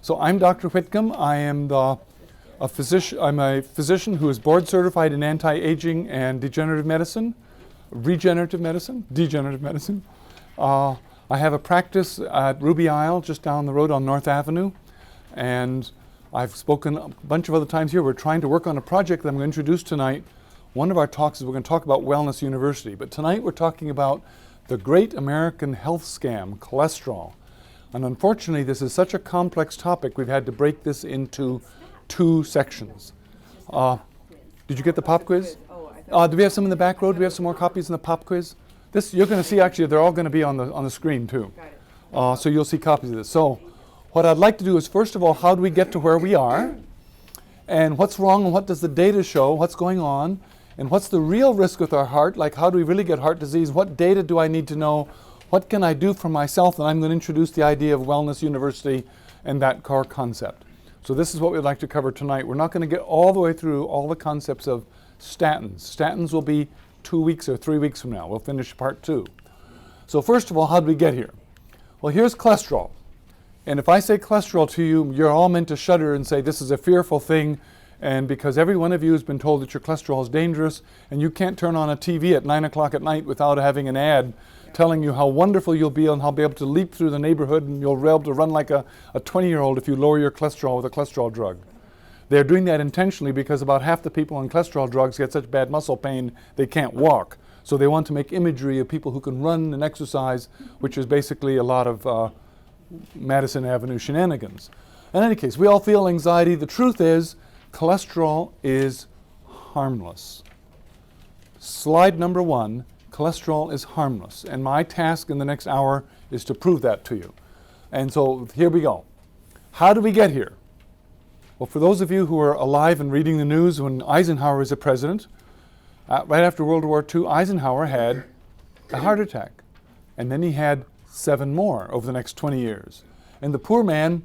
So I'm Dr. Whitcomb. I am a physician. I'm a physician who is board certified in anti-aging and degenerative medicine. I have a practice at Ruby Isle just down the road on North Avenue, and I've spoken a bunch of other times here. We're trying to work on a project that I'm going to introduce tonight. One of our talks is we're going to talk about Wellness University, but tonight we're talking about the great American health scam, cholesterol. And unfortunately, this is such a complex topic, we've had to break this into two sections. Did you get the pop quiz? Do we have some in the back row? Do we have some more copies in the pop quiz? This you're going to see, actually, they're all going to be on the screen too. So you'll see copies of this. So what I'd like to do is, first of all, how do we get to where we are? And what's wrong and what does the data show? What's going on? And what's the real risk with our heart? Like, how do we really get heart disease? What data do I need to know? What can I do for myself? And I'm going to introduce the idea of Wellness University and that core concept. So this is what we'd like to cover tonight. We're not going to get all the way through all the concepts of statins. Statins will be 2 weeks or 3 weeks from now. We'll finish part 2. So first of all, how did we get here? Well, here's cholesterol. And if I say cholesterol to you, you're all meant to shudder and say this is a fearful thing. And because every one of you has been told that your cholesterol is dangerous, and you can't turn on a TV at 9 o'clock at night without having an ad telling you how wonderful you'll be and how you'll be able to leap through the neighborhood and you'll be able to run like a 20-year-old if you lower your cholesterol with a cholesterol drug. They're doing that intentionally because about half the people on cholesterol drugs get such bad muscle pain they can't walk. So they want to make imagery of people who can run and exercise, which is basically a lot of Madison Avenue shenanigans. In any case, we all feel anxiety. The truth is, cholesterol is harmless. Slide number 1. Cholesterol is harmless, and my task in the next hour is to prove that to you. And so here we go. How did we get here? Well, for those of you who are alive and reading the news when Eisenhower was the president, right after World War II, Eisenhower had a heart attack, and then he had 7 more over the next 20 years. And the poor man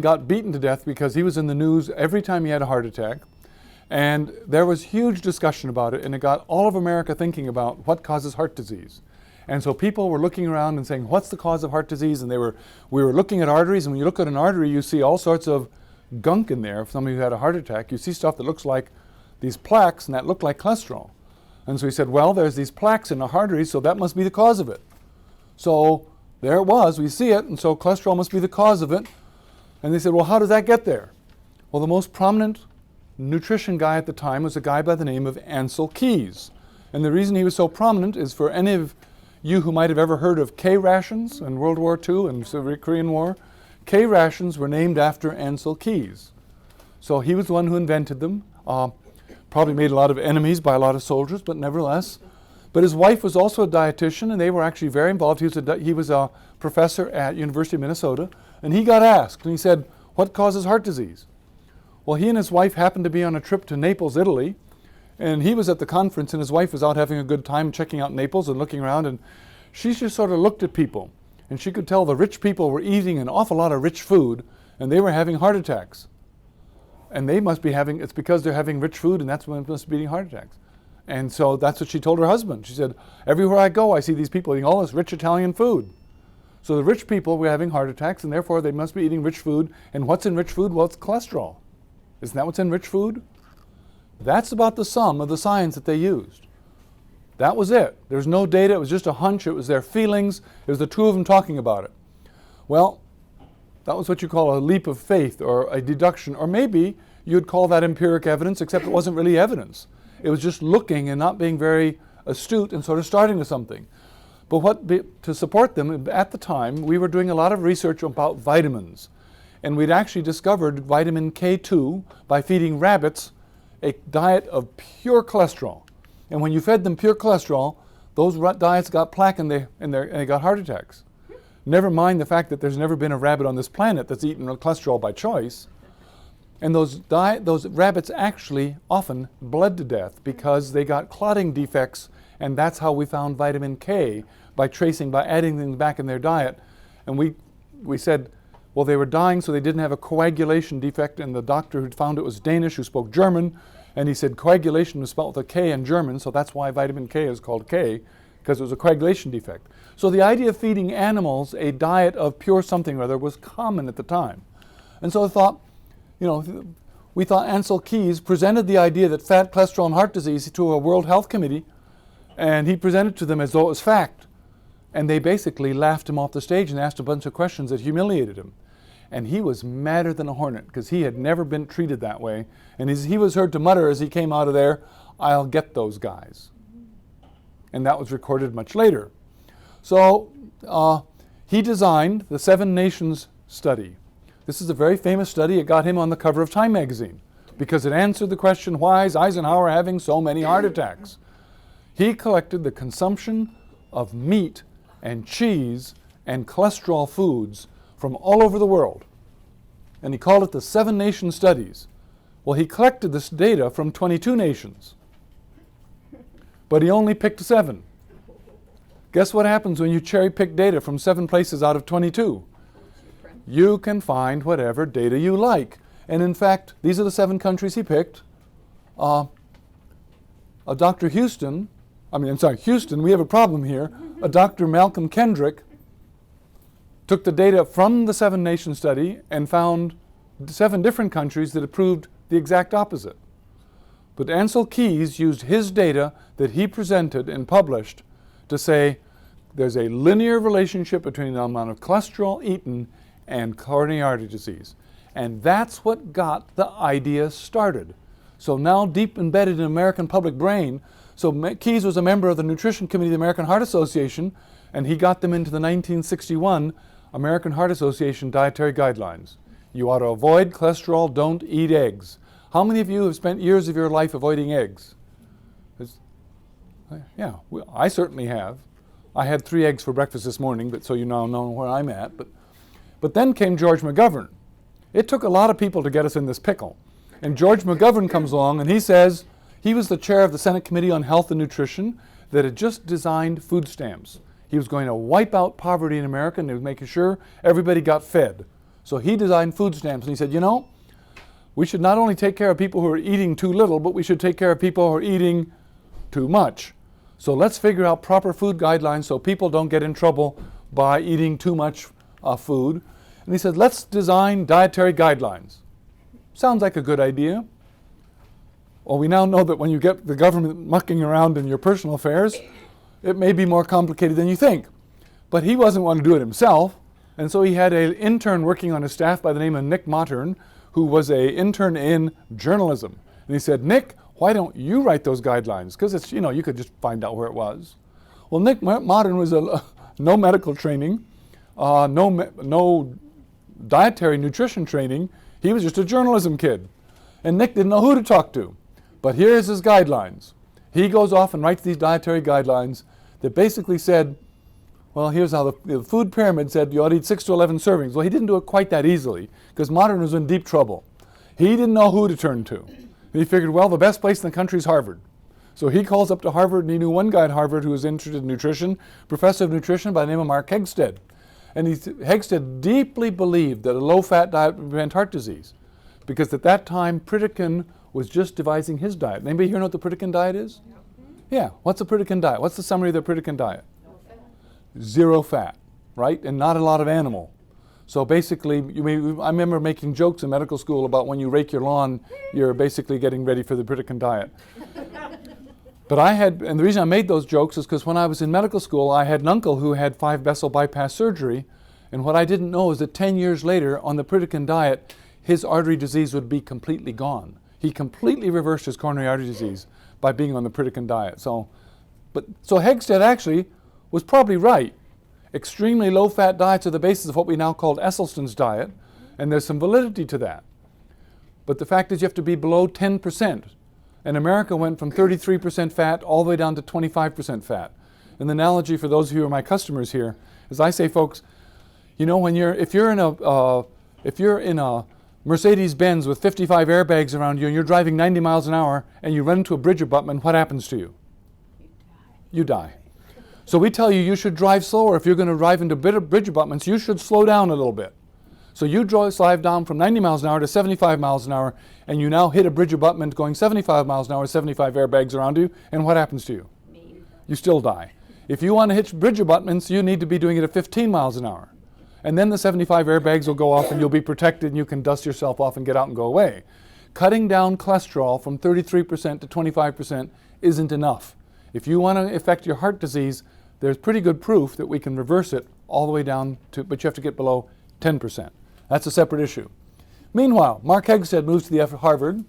got beaten to death because he was in the news every time he had a heart attack. And there was huge discussion about it, and it got all of America thinking about what causes heart disease. And so people were looking around and saying, what's the cause of heart disease? And we were looking at arteries, and when you look at an artery, you see all sorts of gunk in there. If somebody who had a heart attack, you see stuff that looks like these plaques, and that look like cholesterol. And so he said, well, there's these plaques in the arteries, so that must be the cause of it. So there it was, we see it, and so cholesterol must be the cause of it. And they said, well, how does that get there? Well, the most prominent nutrition guy at the time was a guy by the name of Ancel Keys. And the reason he was so prominent is for any of you who might have ever heard of K rations in World War II and the Korean War, K rations were named after Ancel Keys. So he was the one who invented them. Probably made a lot of enemies by a lot of soldiers, but nevertheless. But his wife was also a dietitian, and they were actually very involved. He was a professor at University of Minnesota, and he got asked, and he said, what causes heart disease? Well, he and his wife happened to be on a trip to Naples, Italy, and he was at the conference, and his wife was out having a good time checking out Naples and looking around, and she just sort of looked at people, and she could tell the rich people were eating an awful lot of rich food, and they were having heart attacks. And they must be having, it's because they're having rich food, and that's when they must be eating heart attacks. And so that's what she told her husband. She said, everywhere I go, I see these people eating all this rich Italian food. So the rich people were having heart attacks, and therefore they must be eating rich food. And what's in rich food? Well, it's cholesterol. Isn't that what's in rich food? That's about the sum of the science that they used. That was it. There's no data. It was just a hunch. It was their feelings. It was the two of them talking about it. Well, that was what you call a leap of faith or a deduction. Or maybe you'd call that empiric evidence, except it wasn't really evidence. It was just looking and not being very astute and sort of starting with something. But to support them, at the time, we were doing a lot of research about vitamins. And we'd actually discovered vitamin K2 by feeding rabbits a diet of pure cholesterol. And when you fed them pure cholesterol, those diets got plaque and they got heart attacks. Never mind the fact that there's never been a rabbit on this planet that's eaten cholesterol by choice. And those rabbits actually often bled to death because they got clotting defects, and that's how we found vitamin K, by adding things back in their diet. And we said, well, they were dying, so they didn't have a coagulation defect, and the doctor who found it was Danish, who spoke German, and he said coagulation was spelled with a K in German, so that's why vitamin K is called K, because it was a coagulation defect. So the idea of feeding animals a diet of pure something or other was common at the time. And so I thought, we thought Ancel Keys presented the idea that fat, cholesterol, and heart disease to a World Health Committee, and he presented to them as though it was fact. And they basically laughed him off the stage and asked a bunch of questions that humiliated him. And he was madder than a hornet because he had never been treated that way. And he was heard to mutter as he came out of there, "I'll get those guys." And that was recorded much later. So he designed the 7 Nations study. This is a very famous study. It got him on the cover of Time magazine because it answered the question, why is Eisenhower having so many heart attacks? He collected the consumption of meat and cheese and cholesterol foods from all over the world. And he called it the 7 Nation Studies. Well, he collected this data from 22 nations, but he only picked 7. Guess what happens when you cherry pick data from 7 places out of 22? You can find whatever data you like. And in fact, these are the 7 countries he picked. Dr. Houston, we have a problem here. Dr. Malcolm Kendrick took the data from the 7 Nation study and found 7 different countries that proved the exact opposite. But Ancel Keys used his data that he presented and published to say there's a linear relationship between the amount of cholesterol eaten and coronary artery disease. And that's what got the idea started. So now deep embedded in the American public brain, so Keys was a member of the Nutrition Committee of the American Heart Association, and he got them into the 1961 American Heart Association Dietary Guidelines. You ought to avoid cholesterol, don't eat eggs. How many of you have spent years of your life avoiding eggs? I certainly have. I had 3 eggs for breakfast this morning, but so you now know where I'm at. But then came George McGovern. It took a lot of people to get us in this pickle. And George McGovern comes along and he says, he was the chair of the Senate Committee on Health and Nutrition that had just designed food stamps. He was going to wipe out poverty in America and he was making sure everybody got fed. So he designed food stamps and he said, we should not only take care of people who are eating too little, but we should take care of people who are eating too much. So let's figure out proper food guidelines so people don't get in trouble by eating too much food. And he said, let's design dietary guidelines. Sounds like a good idea. Well, we now know that when you get the government mucking around in your personal affairs, it may be more complicated than you think. But he wasn't wanting to do it himself, and so he had an intern working on his staff by the name of Nick Modern, who was an intern in journalism. And he said, Nick, why don't you write those guidelines? Because it's, you could just find out where it was. Well, Nick Modern was no medical training, no dietary nutrition training. He was just a journalism kid. And Nick didn't know who to talk to. But here's his guidelines. He goes off and writes these dietary guidelines that basically said, well, here's how the food pyramid said you ought to eat 6 to 11 servings. Well, he didn't do it quite that easily because Modern was in deep trouble. He didn't know who to turn to. And he figured, well, the best place in the country is Harvard. So he calls up to Harvard, and he knew one guy at Harvard who was interested in nutrition, professor of nutrition by the name of Mark Hegsted. And Hegsted deeply believed that a low-fat diet would prevent heart disease because at that time, Pritikin was just devising his diet. Anybody here know what the Pritikin diet is? Yeah, what's the Pritikin diet? What's the summary of the Pritikin diet? No fat. 0 fat, right? And not a lot of animal. So basically, I remember making jokes in medical school about when you rake your lawn, you're basically getting ready for the Pritikin diet. But and the reason I made those jokes is because when I was in medical school, I had an uncle who had 5-vessel bypass surgery, and what I didn't know is that 10 years later, on the Pritikin diet, his artery disease would be completely gone. He completely reversed his coronary artery disease by being on the Pritikin diet. So Hegsted actually was probably right. Extremely low-fat diets are the basis of what we now call Esselstyn's diet, and there's some validity to that. But the fact is you have to be below 10%. And America went from 33% fat all the way down to 25% fat. And the analogy for those of you who are my customers here is I say, folks, if you're in a Mercedes-Benz with 55 airbags around you and you're driving 90 miles an hour and you run into a bridge abutment, what happens to you? You die. So we tell you should drive slower. If you're going to drive into bridge abutments, you should slow down a little bit. So you drive down from 90 miles an hour to 75 miles an hour, and you now hit a bridge abutment going 75 miles an hour, 75 airbags around you, and what happens to you? You still die. If you want to hitch bridge abutments, you need to be doing it at 15 miles an hour. And then the 75 airbags will go off and you'll be protected and you can dust yourself off and get out and go away. Cutting down cholesterol from 33% to 25% isn't enough. If you want to affect your heart disease, there's pretty good proof that we can reverse it all the way down to, but you have to get below 10%. That's a separate issue. Meanwhile, Mark Hegsted moves to the Harvard,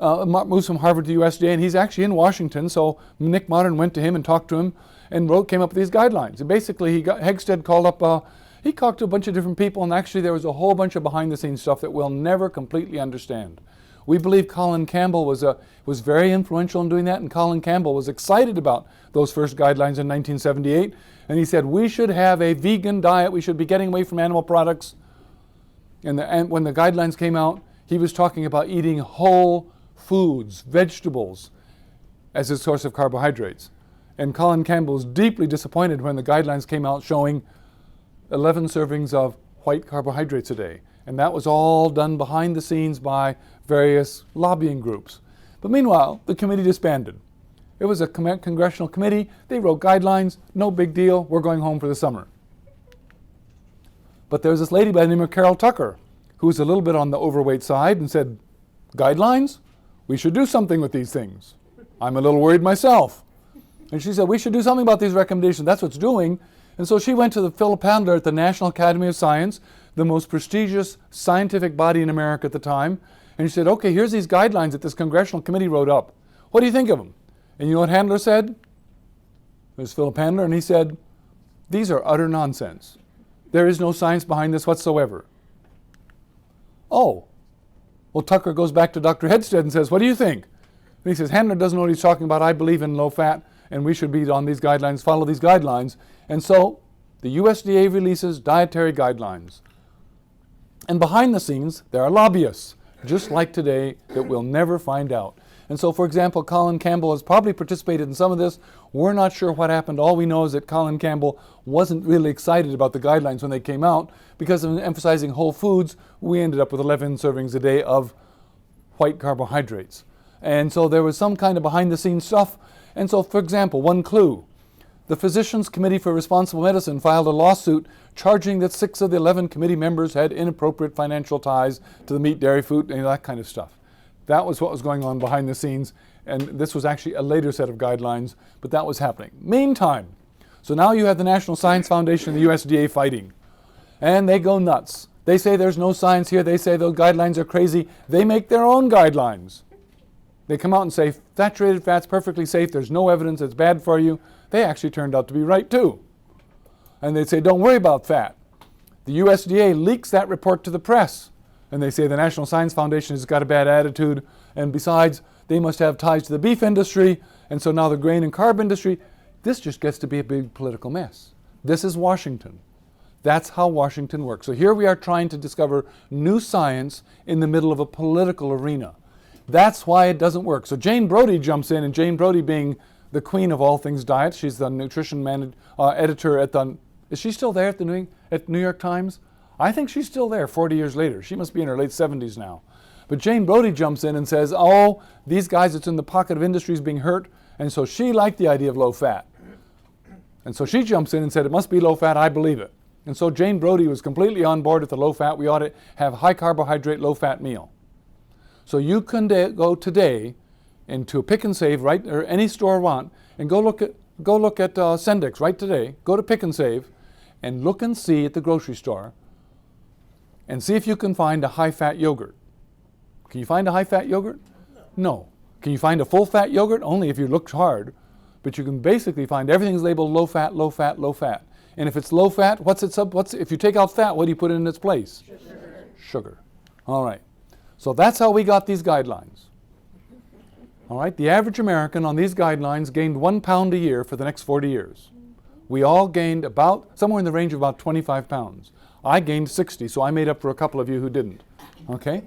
moves from Harvard to the USDA, and he's actually in Washington, so Nick Modern went to him and talked to him and came up with these guidelines. And basically, Hegsted called up, he talked to a bunch of different people, and actually there was a whole bunch of behind-the-scenes stuff that we'll never completely understand. We believe Colin Campbell was very influential in doing that, and Colin Campbell was excited about those first guidelines in 1978, and he said, we should have a vegan diet, we should be getting away from animal products. And when the guidelines came out, he was talking about eating whole foods, vegetables, as his source of carbohydrates. And Colin Campbell was deeply disappointed when the guidelines came out showing 11 servings of white carbohydrates a day. And that was all done behind the scenes by various lobbying groups. But meanwhile, the committee disbanded. It was a congressional committee. They wrote guidelines. No big deal. We're going home for the summer. But there was this lady by the name of Carol Tucker, who was a little bit on the overweight side and said, guidelines? We should do something with these things. I'm a little worried myself. And she said, we should do something about these recommendations. That's what's doing. And so she went to the Philip Handler at the National Academy of Science, the most prestigious scientific body in America at the time. And she said, okay, here's these guidelines that this congressional committee wrote up. What do you think of them? And you know what Handler said? It was Philip Handler, and he said, these are utter nonsense. There is no science behind this whatsoever. Oh, well, Tucker goes back to Dr. Hegsted and says, what do you think? And he says, Handler doesn't know what he's talking about. I believe in low fat, and we should be on these guidelines, follow these guidelines. And so the USDA releases dietary guidelines. And behind the scenes, there are lobbyists, just like today, that we'll never find out. And so, for example, Colin Campbell has probably participated in some of this. We're not sure what happened. All we know is that Colin Campbell wasn't really excited about the guidelines when they came out. Because of emphasizing whole foods, we ended up with 11 servings a day of white carbohydrates. And so there was some kind of behind-the-scenes stuff. And so, for example, one clue. The Physicians Committee for Responsible Medicine filed a lawsuit charging that 6 of the 11 committee members had inappropriate financial ties to the meat, dairy, food, and that kind of stuff. That was what was going on behind the scenes, and this was actually a later set of guidelines, but that was happening. Meantime, so now you have the National Science Foundation and the USDA fighting, and they go nuts. They say there's no science here. They say those guidelines are crazy. They make their own guidelines. They come out and say saturated fat's perfectly safe. There's no evidence it's bad for you. They actually turned out to be right too. And they say, don't worry about fat. The USDA leaks that report to the press. And they say the National Science Foundation has got a bad attitude, and besides, they must have ties to the beef industry, and so now the grain and carb industry. This just gets to be a big political mess. This is Washington. That's how Washington works. So here we are trying to discover new science in the middle of a political arena. That's why it doesn't work. So Jane Brody jumps in, and Jane Brody being the queen of all things diet, she's the nutrition editor at the, is she still there at New York Times? I think she's still there 40 years later. She must be in her late 70s now. But Jane Brody jumps in and says, oh, these guys that's in the pocket of industry is being hurt, and so she liked the idea of low fat. And so she jumps in and said, it must be low fat, I believe it. And so Jane Brody was completely on board with the low fat. We ought to have high carbohydrate, low fat meal. So you can go today into a Pick and Save, right, or any store want, and go look at Sendix right today. Go to Pick and Save and look and see at the grocery store and see if you can find a high-fat yogurt. Can you find a high-fat yogurt? No. Can you find a full-fat yogurt? Only if you look hard. But you can basically find everything's labeled low fat, low fat, low fat. And if it's low fat, if you take out fat, what do you put in its place? Sugar. All right. So that's how we got these guidelines. All right. The average American on these guidelines gained 1 pound a year for the next 40 years. We all gained about somewhere in the range of about 25 pounds. I gained 60, so I made up for a couple of you who didn't. Okay?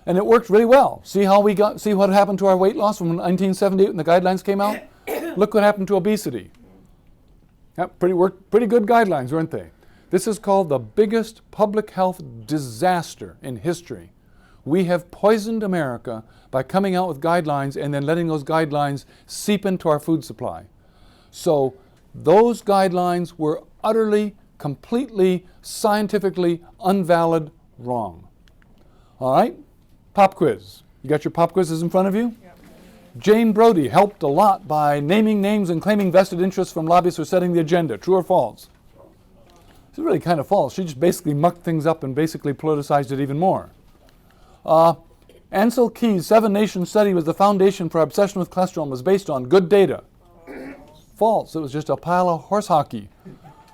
And it worked really well. See what happened to our weight loss from 1978 when the guidelines came out? Look what happened to obesity. Yep, pretty good guidelines, weren't they? This is called the biggest public health disaster in history. We have poisoned America by coming out with guidelines and then letting those guidelines seep into our food supply. So Those guidelines were utterly, completely, scientifically unvalid, wrong. All right? Pop quiz. You got your pop quizzes in front of you? Yep. Jane Brody helped a lot by naming names and claiming vested interests from lobbyists for setting the agenda. True or false? It's really kind of false. She just basically mucked things up and basically politicized it even more. Ansel Keys' 7-nation study was the foundation for obsession with cholesterol and was based on good data. False. It was just a pile of horse hockey.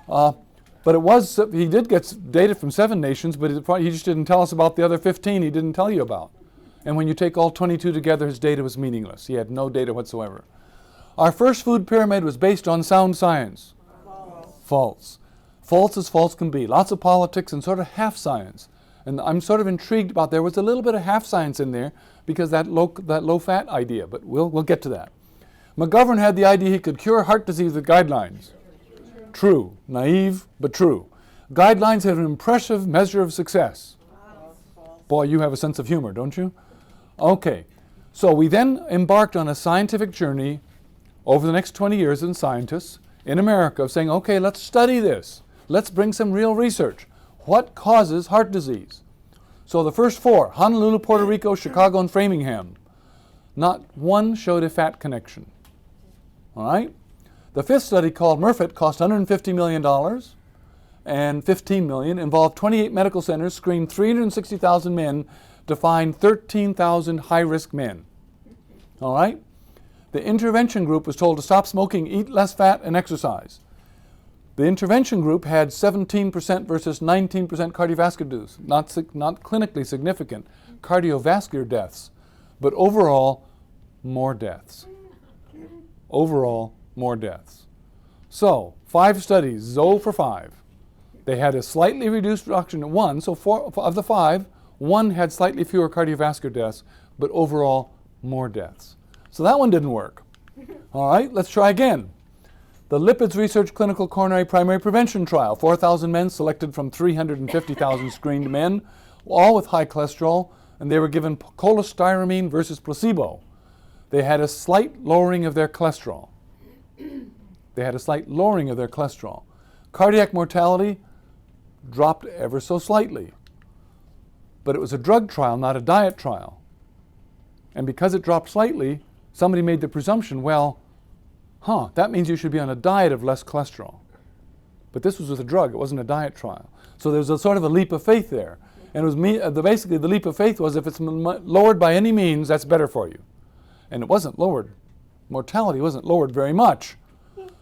But it was, he did get data from 7 nations, but he just didn't tell us about the other 15 he didn't tell you about. And when you take all 22 together, his data was meaningless. He had no data whatsoever. Our first food pyramid was based on sound science. False. False. False as false can be. Lots of politics and sort of half science. And I'm sort of intrigued about there was a little bit of half science in there because that low fat idea, but we'll get to that. McGovern had the idea he could cure heart disease with guidelines. True. Naive, but true. Guidelines have an impressive measure of success. Boy, you have a sense of humor, don't you? Okay. So we then embarked on a scientific journey over the next 20 years as scientists in America of saying, okay, let's study this. Let's bring some real research. What causes heart disease? So the first 4, Honolulu, Puerto Rico, Chicago, and Framingham. Not one showed a fat connection. All right? The 5th study, called MERFIT, cost $150 million and $15 million, involved 28 medical centers, screened 360,000 men to find 13,000 high-risk men. All right? The intervention group was told to stop smoking, eat less fat, and exercise. The intervention group had 17% versus 19% cardiovascular deaths, not clinically significant cardiovascular deaths, but overall, more deaths. Overall, more deaths. So, 5 studies, 0 for 5. They had a slightly reduced reduction in 1, so 4 of the 5, 1 had slightly fewer cardiovascular deaths, but overall, more deaths. So that one didn't work. All right, let's try again. The Lipids Research Clinical Coronary Primary Prevention Trial, 4,000 men selected from 350,000 screened men, all with high cholesterol, and they were given cholestyramine versus placebo. They had a slight lowering of their cholesterol. Cardiac mortality dropped ever so slightly. But it was a drug trial, not a diet trial. And because it dropped slightly, somebody made the presumption, well, that means you should be on a diet of less cholesterol. But this was with a drug, it wasn't a diet trial. So there was a sort of a leap of faith there. And it was basically the leap of faith was if it's lowered by any means, that's better for you. And it wasn't lowered. Mortality wasn't lowered very much.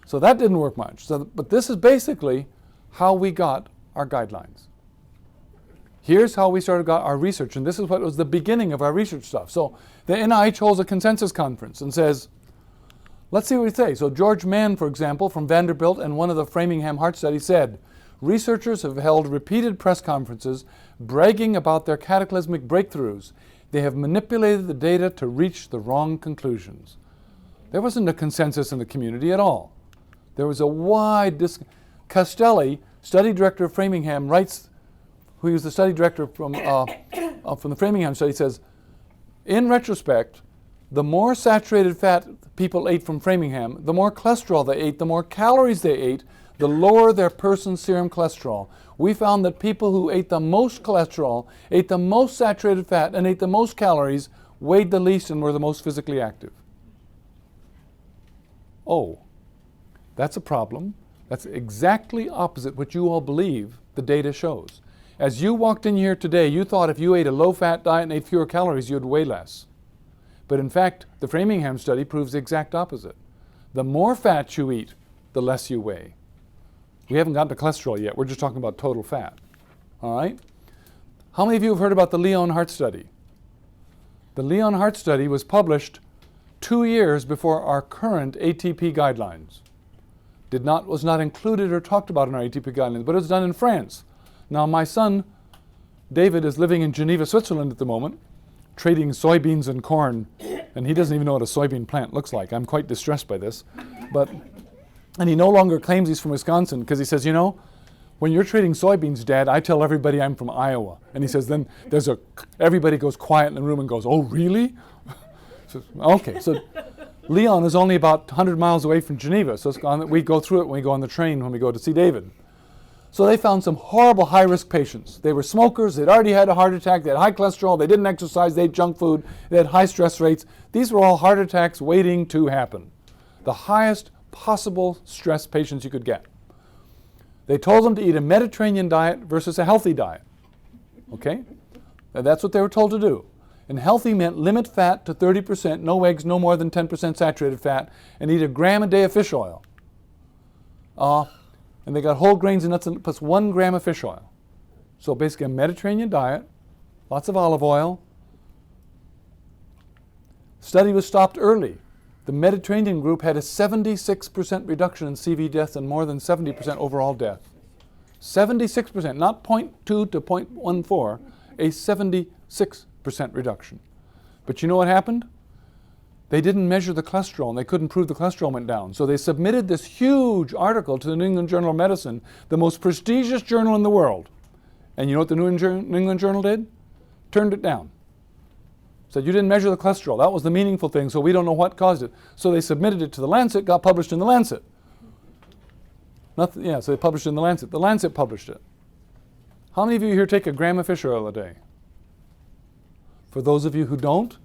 So that didn't work much. But this is basically how we got our guidelines. Here's how we got our research, and this is what was the beginning of our research stuff. So the NIH holds a consensus conference and says, let's see what we say. So George Mann, for example, from Vanderbilt and one of the Framingham Heart Studies said, researchers have held repeated press conferences bragging about their cataclysmic breakthroughs. They have manipulated the data to reach the wrong conclusions. There wasn't a consensus in the community at all. There was a wide Castelli, study director of Framingham, writes, who was the study director from the Framingham study, says, in retrospect, the more saturated fat people ate from Framingham, the more cholesterol they ate, the more calories they ate, the lower their person's serum cholesterol. We found that people who ate the most cholesterol, ate the most saturated fat, and ate the most calories weighed the least and were the most physically active. Oh, that's a problem. That's exactly opposite what you all believe the data shows. As you walked in here today, you thought if you ate a low-fat diet and ate fewer calories, you'd weigh less. But in fact, the Framingham study proves the exact opposite. The more fat you eat, the less you weigh. We haven't gotten to cholesterol yet. We're just talking about total fat. All right? How many of you have heard about the Leon Heart Study? The Leon Heart Study was published 2 years before our current ATP guidelines. Was not included or talked about in our ATP guidelines, but it was done in France. Now, my son, David, is living in Geneva, Switzerland at the moment, trading soybeans and corn, and he doesn't even know what a soybean plant looks like. I'm quite distressed by this. And he no longer claims he's from Wisconsin because he says, when you're trading soybeans, Dad, I tell everybody I'm from Iowa. And he says, then everybody goes quiet in the room and goes, oh, really? Okay, so Lyon is only about 100 miles away from Geneva, so we go through it when we go on the train when we go to see David. So they found some horrible high-risk patients. They were smokers, they'd already had a heart attack, they had high cholesterol, they didn't exercise, they ate junk food, they had high stress rates. These were all heart attacks waiting to happen. The highest possible stress patients you could get. They told them to eat a Mediterranean diet versus a healthy diet. Okay? And that's what they were told to do. And healthy meant limit fat to 30%, no eggs, no more than 10% saturated fat, and eat a gram a day of fish oil. And they got whole grains and nuts plus 1 gram of fish oil. So basically a Mediterranean diet, lots of olive oil. Study was stopped early. The Mediterranean group had a 76% reduction in CV deaths and more than 70% overall death. 76%, not 0.2 to 0.14, a 76% reduction. But you know what happened? They didn't measure the cholesterol and they couldn't prove the cholesterol went down. So they submitted this huge article to the New England Journal of Medicine, the most prestigious journal in the world. And you know what the New England Journal did? Turned it down. Said you didn't measure the cholesterol. That was the meaningful thing, so we don't know what caused it. So they submitted it to the Lancet, got published in the Lancet. So they published it in the Lancet. The Lancet published it. How many of you here take a gram of fish oil a day? For those of you who don't,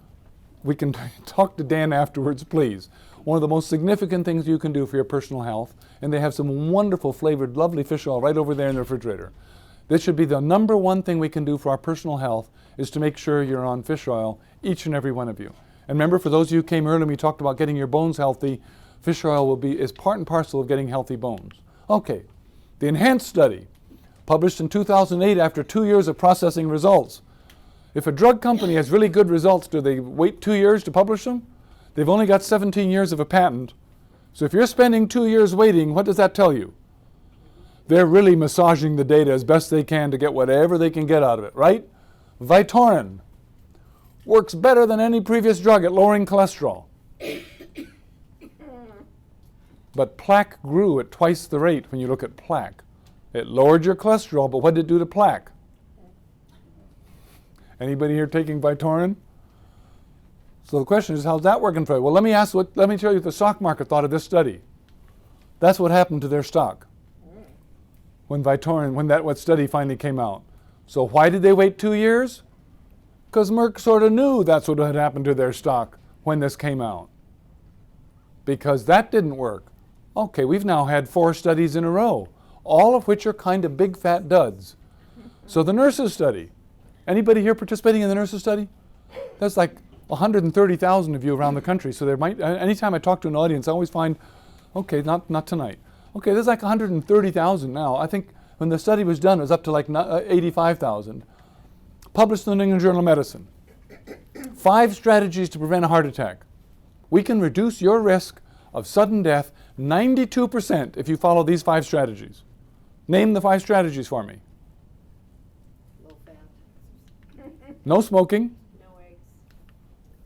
we can talk to Dan afterwards, please. One of the most significant things you can do for your personal health, and they have some wonderful flavored, lovely fish oil right over there in the refrigerator. This should be the number one thing we can do for our personal health, is to make sure you're on fish oil, each and every one of you. And remember, for those of you who came early and we talked about getting your bones healthy, fish oil is part and parcel of getting healthy bones. Okay, the enhanced study, published in 2008 after 2 years of processing results. If a drug company has really good results, do they wait 2 years to publish them? They've only got 17 years of a patent. So if you're spending 2 years waiting, what does that tell you? They're really massaging the data as best they can to get whatever they can get out of it, right? Vytorin works better than any previous drug at lowering cholesterol. But plaque grew at twice the rate when you look at plaque. It lowered your cholesterol, but what did it do to plaque? Anybody here taking Vytorin? So the question is, how's that working for you? Well, let me tell you what the stock market thought of this study. That's what happened to their stock when that study finally came out. So why did they wait 2 years? Because Merck sort of knew that's what had happened to their stock when this came out. Because that didn't work. Okay, we've now had 4 studies in a row, all of which are kind of big fat duds. So the nurses study. Anybody here participating in the nurses study? That's like 130,000 of you around the country. So there might, anytime I talk to an audience, I always find, okay, not tonight. Okay, there's like 130,000 now. I think when the study was done, it was up to like 85,000. Published in the New England Journal of Medicine. 5 strategies to prevent a heart attack. We can reduce your risk of sudden death 92% if you follow these 5 strategies. Name the 5 strategies for me. Low fat. No smoking. No eggs.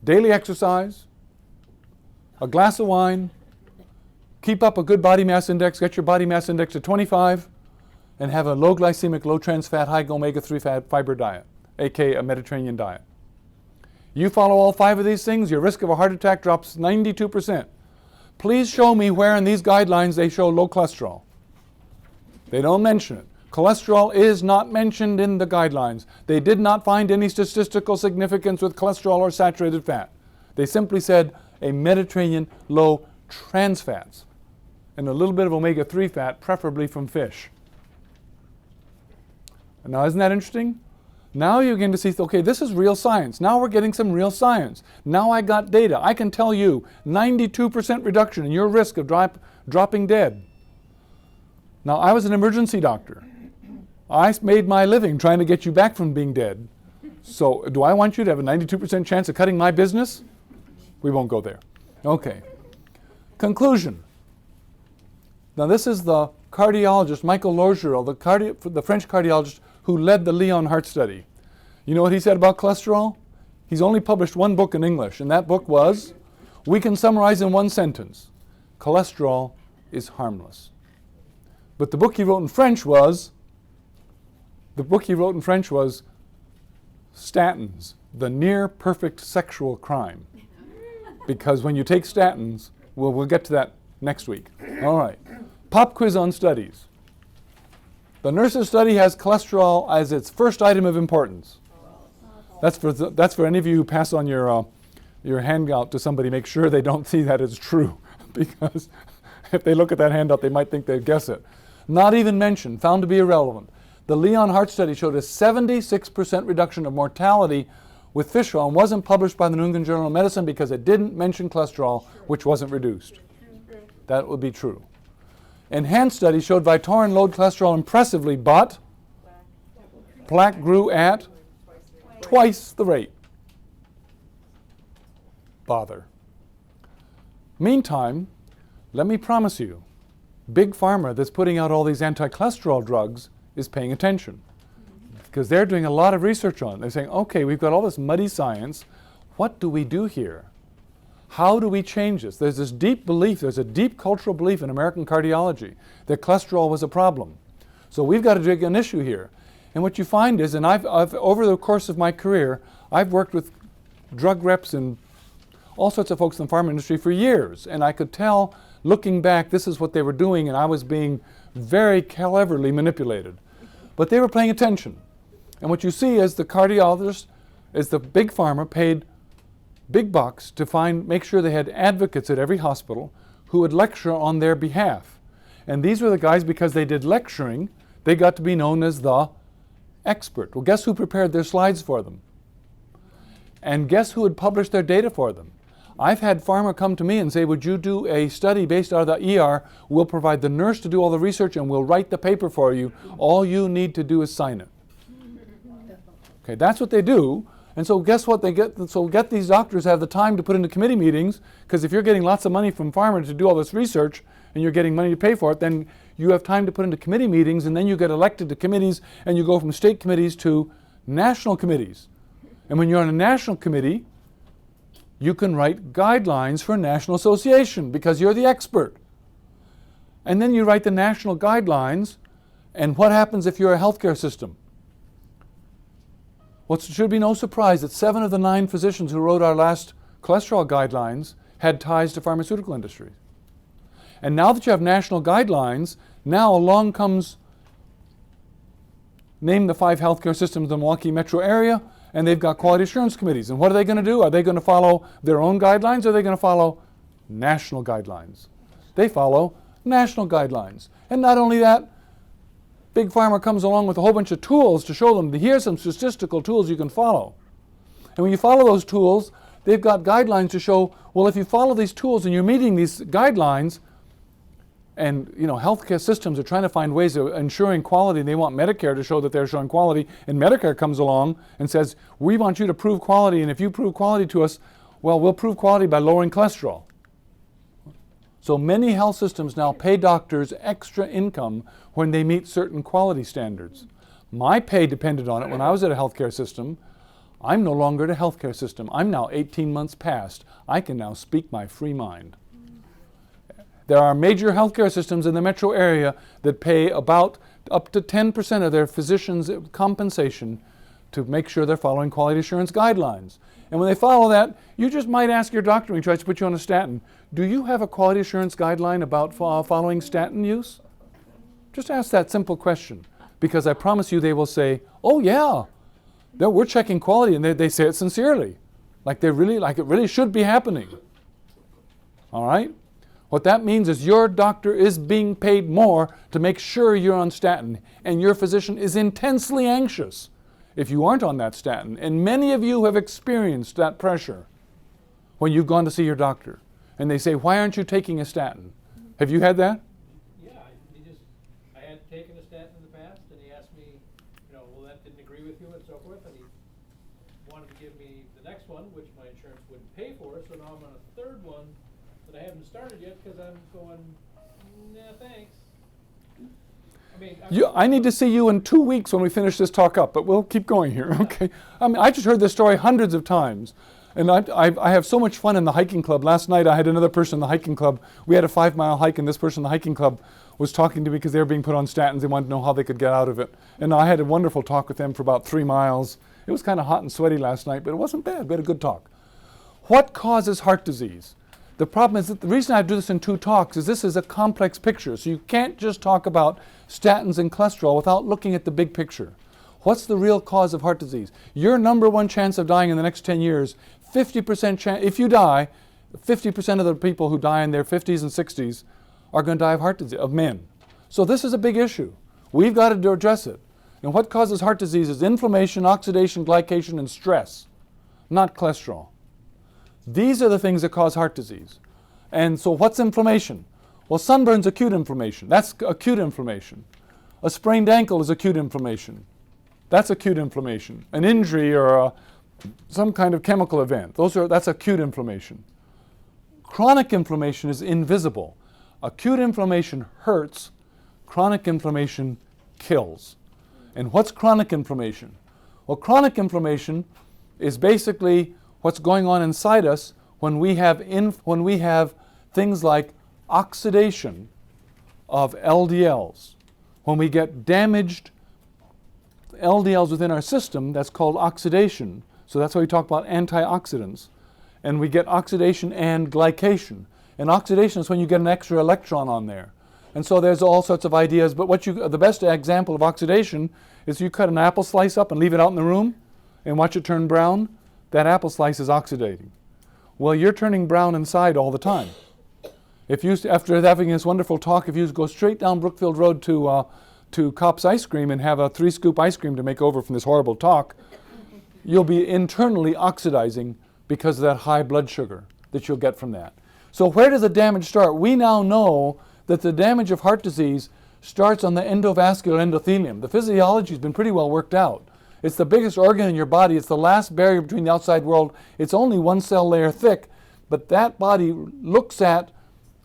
Daily exercise. A glass of wine. Keep up a good body mass index. Get your body mass index to 25. And have a low glycemic, low trans fat, high omega-3 fiber diet, aka a Mediterranean diet. You follow all 5 of these things, your risk of a heart attack drops 92%. Please show me where in these guidelines they show low cholesterol. They don't mention it. Cholesterol is not mentioned in the guidelines. They did not find any statistical significance with cholesterol or saturated fat. They simply said a Mediterranean low trans fats and a little bit of omega-3 fat, preferably from fish. Now, isn't that interesting? Now you're going to see, okay, this is real science. Now we're getting some real science. Now I got data. I can tell you 92% reduction in your risk of dropping dead. Now, I was an emergency doctor. I made my living trying to get you back from being dead. So do I want you to have a 92% chance of cutting my business? We won't go there. Okay. Conclusion. Now, this is the cardiologist, Michael Logerel, the French cardiologist who led the Lyon heart study. You know what he said about cholesterol? He's only published 1 book in English, and that book was, we can summarize in 1 sentence, cholesterol is harmless. But the book he wrote in French was statins, the near perfect sexual crime. because when you take statins, we'll get to that next week. All right. Pop quiz on studies. The nurses' study has cholesterol as its first item of importance. That's for any of you who pass on your handout to somebody. Make sure they don't see that it's true, because if they look at that handout, they might think they'd guess it. Not even mentioned, found to be irrelevant. The Leon Heart study showed a 76% reduction of mortality with fish oil and wasn't published by the New England Journal of Medicine because it didn't mention cholesterol, which wasn't reduced. That would be true. Enhanced study showed Vytorin lowered cholesterol impressively, but plaque grew at twice the rate. Bother. Meantime, let me promise you, Big Pharma that's putting out all these anti-cholesterol drugs is paying attention, because they're doing a lot of research on it. They're saying, okay, we've got all this muddy science. What do we do here? How do we change this? There's this deep belief, there's a deep cultural belief in American cardiology that cholesterol was a problem. So we've got to dig an issue here. And what you find is, and I've over the course of my career, I've worked with drug reps and all sorts of folks in the pharma industry for years, and I could tell, looking back, this is what they were doing, and I was being very cleverly manipulated. But they were paying attention. And what you see is the cardiologists, is the big pharma paid big bucks to make sure they had advocates at every hospital who would lecture on their behalf. And these were the guys, because they did lecturing, they got to be known as the expert. Well, guess who prepared their slides for them? And guess who had published their data for them? I've had pharma come to me and say, would you do a study based out of the ER? We'll provide the nurse to do all the research and we'll write the paper for you. All you need to do is sign it. Okay, that's what they do. And so guess what they get? So get these doctors have the time to put into committee meetings, because if you're getting lots of money from pharma to do all this research and you're getting money to pay for it, then you have time to put into committee meetings, and then you get elected to committees, and you go from state committees to national committees. And when you're on a national committee, you can write guidelines for a national association because you're the expert. And then you write the national guidelines, and what happens if you're a healthcare system? Well, it should be no surprise that 7 of the 9 physicians who wrote our last cholesterol guidelines had ties to pharmaceutical industry. And now that you have national guidelines, now along comes, name the 5 healthcare systems in the Milwaukee metro area, and they've got quality assurance committees. And what are they going to do? Are they going to follow their own guidelines, or are they going to follow national guidelines? They follow national guidelines. And not only that, Big Pharma comes along with a whole bunch of tools to show them, here's some statistical tools you can follow. And when you follow those tools, they've got guidelines to show, well, if you follow these tools and you're meeting these guidelines, and healthcare systems are trying to find ways of ensuring quality, and they want Medicare to show that they're showing quality, and Medicare comes along and says, we want you to prove quality, and if you prove quality to us, well, we'll prove quality by lowering cholesterol. So many health systems now pay doctors extra income when they meet certain quality standards. My pay depended on it when I was at a healthcare system. I'm no longer at a healthcare system. I'm now 18 months past. I can now speak my free mind. There are major healthcare systems in the metro area that pay about up to 10% of their physicians' compensation to make sure they're following quality assurance guidelines. And when they follow that, you just might ask your doctor when he tries to put you on a statin, do you have a quality assurance guideline about following statin use? Just ask that simple question, because I promise you they will say, oh yeah, we're checking quality, and they say it sincerely, like it really should be happening. All right? What that means is your doctor is being paid more to make sure you're on statin, and your physician is intensely anxious if you aren't on that statin. And many of you have experienced that pressure when you've gone to see your doctor. And they say, why aren't you taking a statin? Have you had that? Yeah, I had taken a statin in the past, and he asked me, well, that didn't agree with you and so forth, and he wanted to give me the next one, which my insurance wouldn't pay for, so now I'm on a third one that I haven't started yet because I'm going, nah, thanks. I need to see you in 2 weeks when we finish this talk up, but we'll keep going here, okay? I just heard this story hundreds of times, and I have so much fun in the hiking club. Last night I had another person in the hiking club. We had a 5-mile hike, and this person in the hiking club was talking to me because they were being put on statins. They wanted to know how they could get out of it. And I had a wonderful talk with them for about 3 miles. It was kind of hot and sweaty last night, but it wasn't bad. We had a good talk. What causes heart disease? The problem is that the reason I do this in 2 talks is this is a complex picture. So you can't just talk about statins and cholesterol without looking at the big picture. What's the real cause of heart disease? Your number one chance of dying in the next 10 years, 50% chance, if you die, 50% of the people who die in their 50s and 60s are going to die of heart disease, of men. So this is a big issue. We've got to address it. And what causes heart disease is inflammation, oxidation, glycation, and stress, not cholesterol. These are the things that cause heart disease. And so what's inflammation? Well, sunburn's acute inflammation. That's acute inflammation. A sprained ankle is acute inflammation. That's acute inflammation. An injury or some kind of chemical event, that's acute inflammation. Chronic inflammation is invisible. Acute inflammation hurts. Chronic inflammation kills. And what's chronic inflammation? Well, chronic inflammation is basically what's going on inside us when we have things like oxidation of LDLs. When we get damaged LDLs within our system, that's called oxidation. So that's why we talk about antioxidants. And we get oxidation and glycation. And oxidation is when you get an extra electron on there. And so there's all sorts of ideas, but the best example of oxidation is you cut an apple slice up and leave it out in the room and watch it turn brown. That apple slice is oxidating. Well, you're turning brown inside all the time. If you, after having this wonderful talk, if you go straight down Brookfield Road to Kopp's Ice Cream and have a 3-scoop ice cream to make over from this horrible talk, you'll be internally oxidizing because of that high blood sugar that you'll get from that. So where does the damage start? We now know that the damage of heart disease starts on the endovascular endothelium. The physiology has been pretty well worked out. It's the biggest organ in your body. It's the last barrier between the outside world. It's only 1 cell layer thick, but that body looks at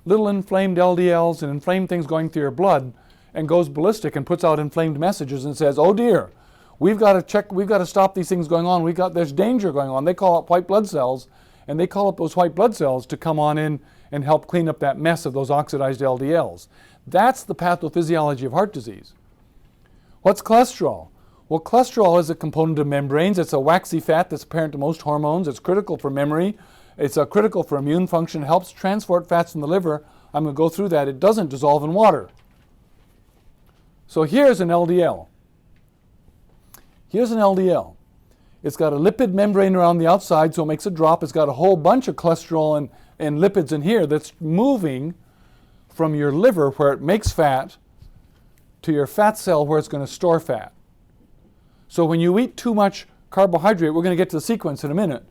little inflamed LDLs and inflamed things going through your blood and goes ballistic and puts out inflamed messages and says, oh dear, we've got to stop these things going on. There's danger going on. They call up white blood cells, and they call up those white blood cells to come on in and help clean up that mess of those oxidized LDLs. That's the pathophysiology of heart disease. What's cholesterol? Well, cholesterol is a component of membranes. It's a waxy fat that's apparent to most hormones. It's critical for memory. It's critical for immune function. It helps transport fats in the liver. I'm going to go through that. It doesn't dissolve in water. So here's an LDL. Here's an LDL. It's got a lipid membrane around the outside, so it makes a drop. It's got a whole bunch of cholesterol and lipids in here that's moving from your liver, where it makes fat, to your fat cell, where it's going to store fat. So when you eat too much carbohydrate, we're going to get to the sequence in a minute,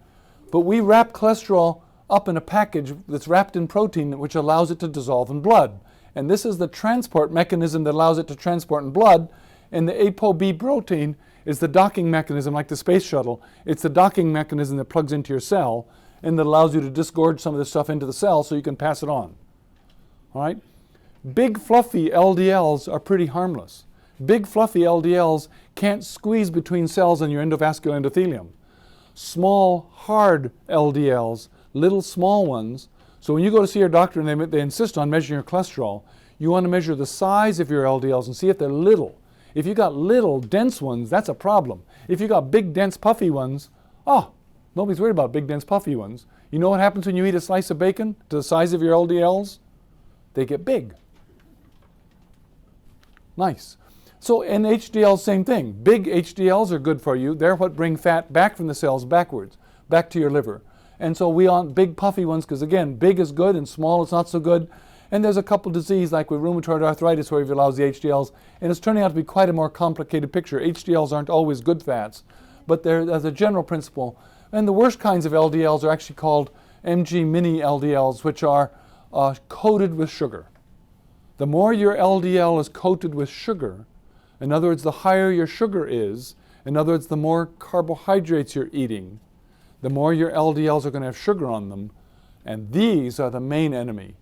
but we wrap cholesterol up in a package that's wrapped in protein, which allows it to dissolve in blood. And this is the transport mechanism that allows it to transport in blood. And the ApoB protein is the docking mechanism, like the space shuttle. It's the docking mechanism that plugs into your cell and that allows you to disgorge some of this stuff into the cell so you can pass it on. All right? Big fluffy LDLs are pretty harmless. Big fluffy LDLs can't squeeze between cells in your endovascular endothelium. Small, hard LDLs, little small ones. So when you go to see your doctor and they insist on measuring your cholesterol, you want to measure the size of your LDLs and see if they're little. If you got little, dense ones, that's a problem. If you got big, dense, puffy ones, nobody's worried about big, dense, puffy ones. You know what happens when you eat a slice of bacon to the size of your LDLs? They get big. Nice. So in HDL, same thing. Big HDLs are good for you. They're what bring fat back from the cells backwards, back to your liver. And so we want big puffy ones because, again, big is good and small is not so good. And there's a couple diseases like with rheumatoid arthritis where we've allowed the HDLs, and it's turning out to be quite a more complicated picture. HDLs aren't always good fats, but they're as a general principle. And the worst kinds of LDLs are actually called MG mini LDLs, which are coated with sugar. The more your LDL is coated with sugar, in other words, the higher your sugar is, in other words, the more carbohydrates you're eating, the more your LDLs are going to have sugar on them, and these are the main enemy.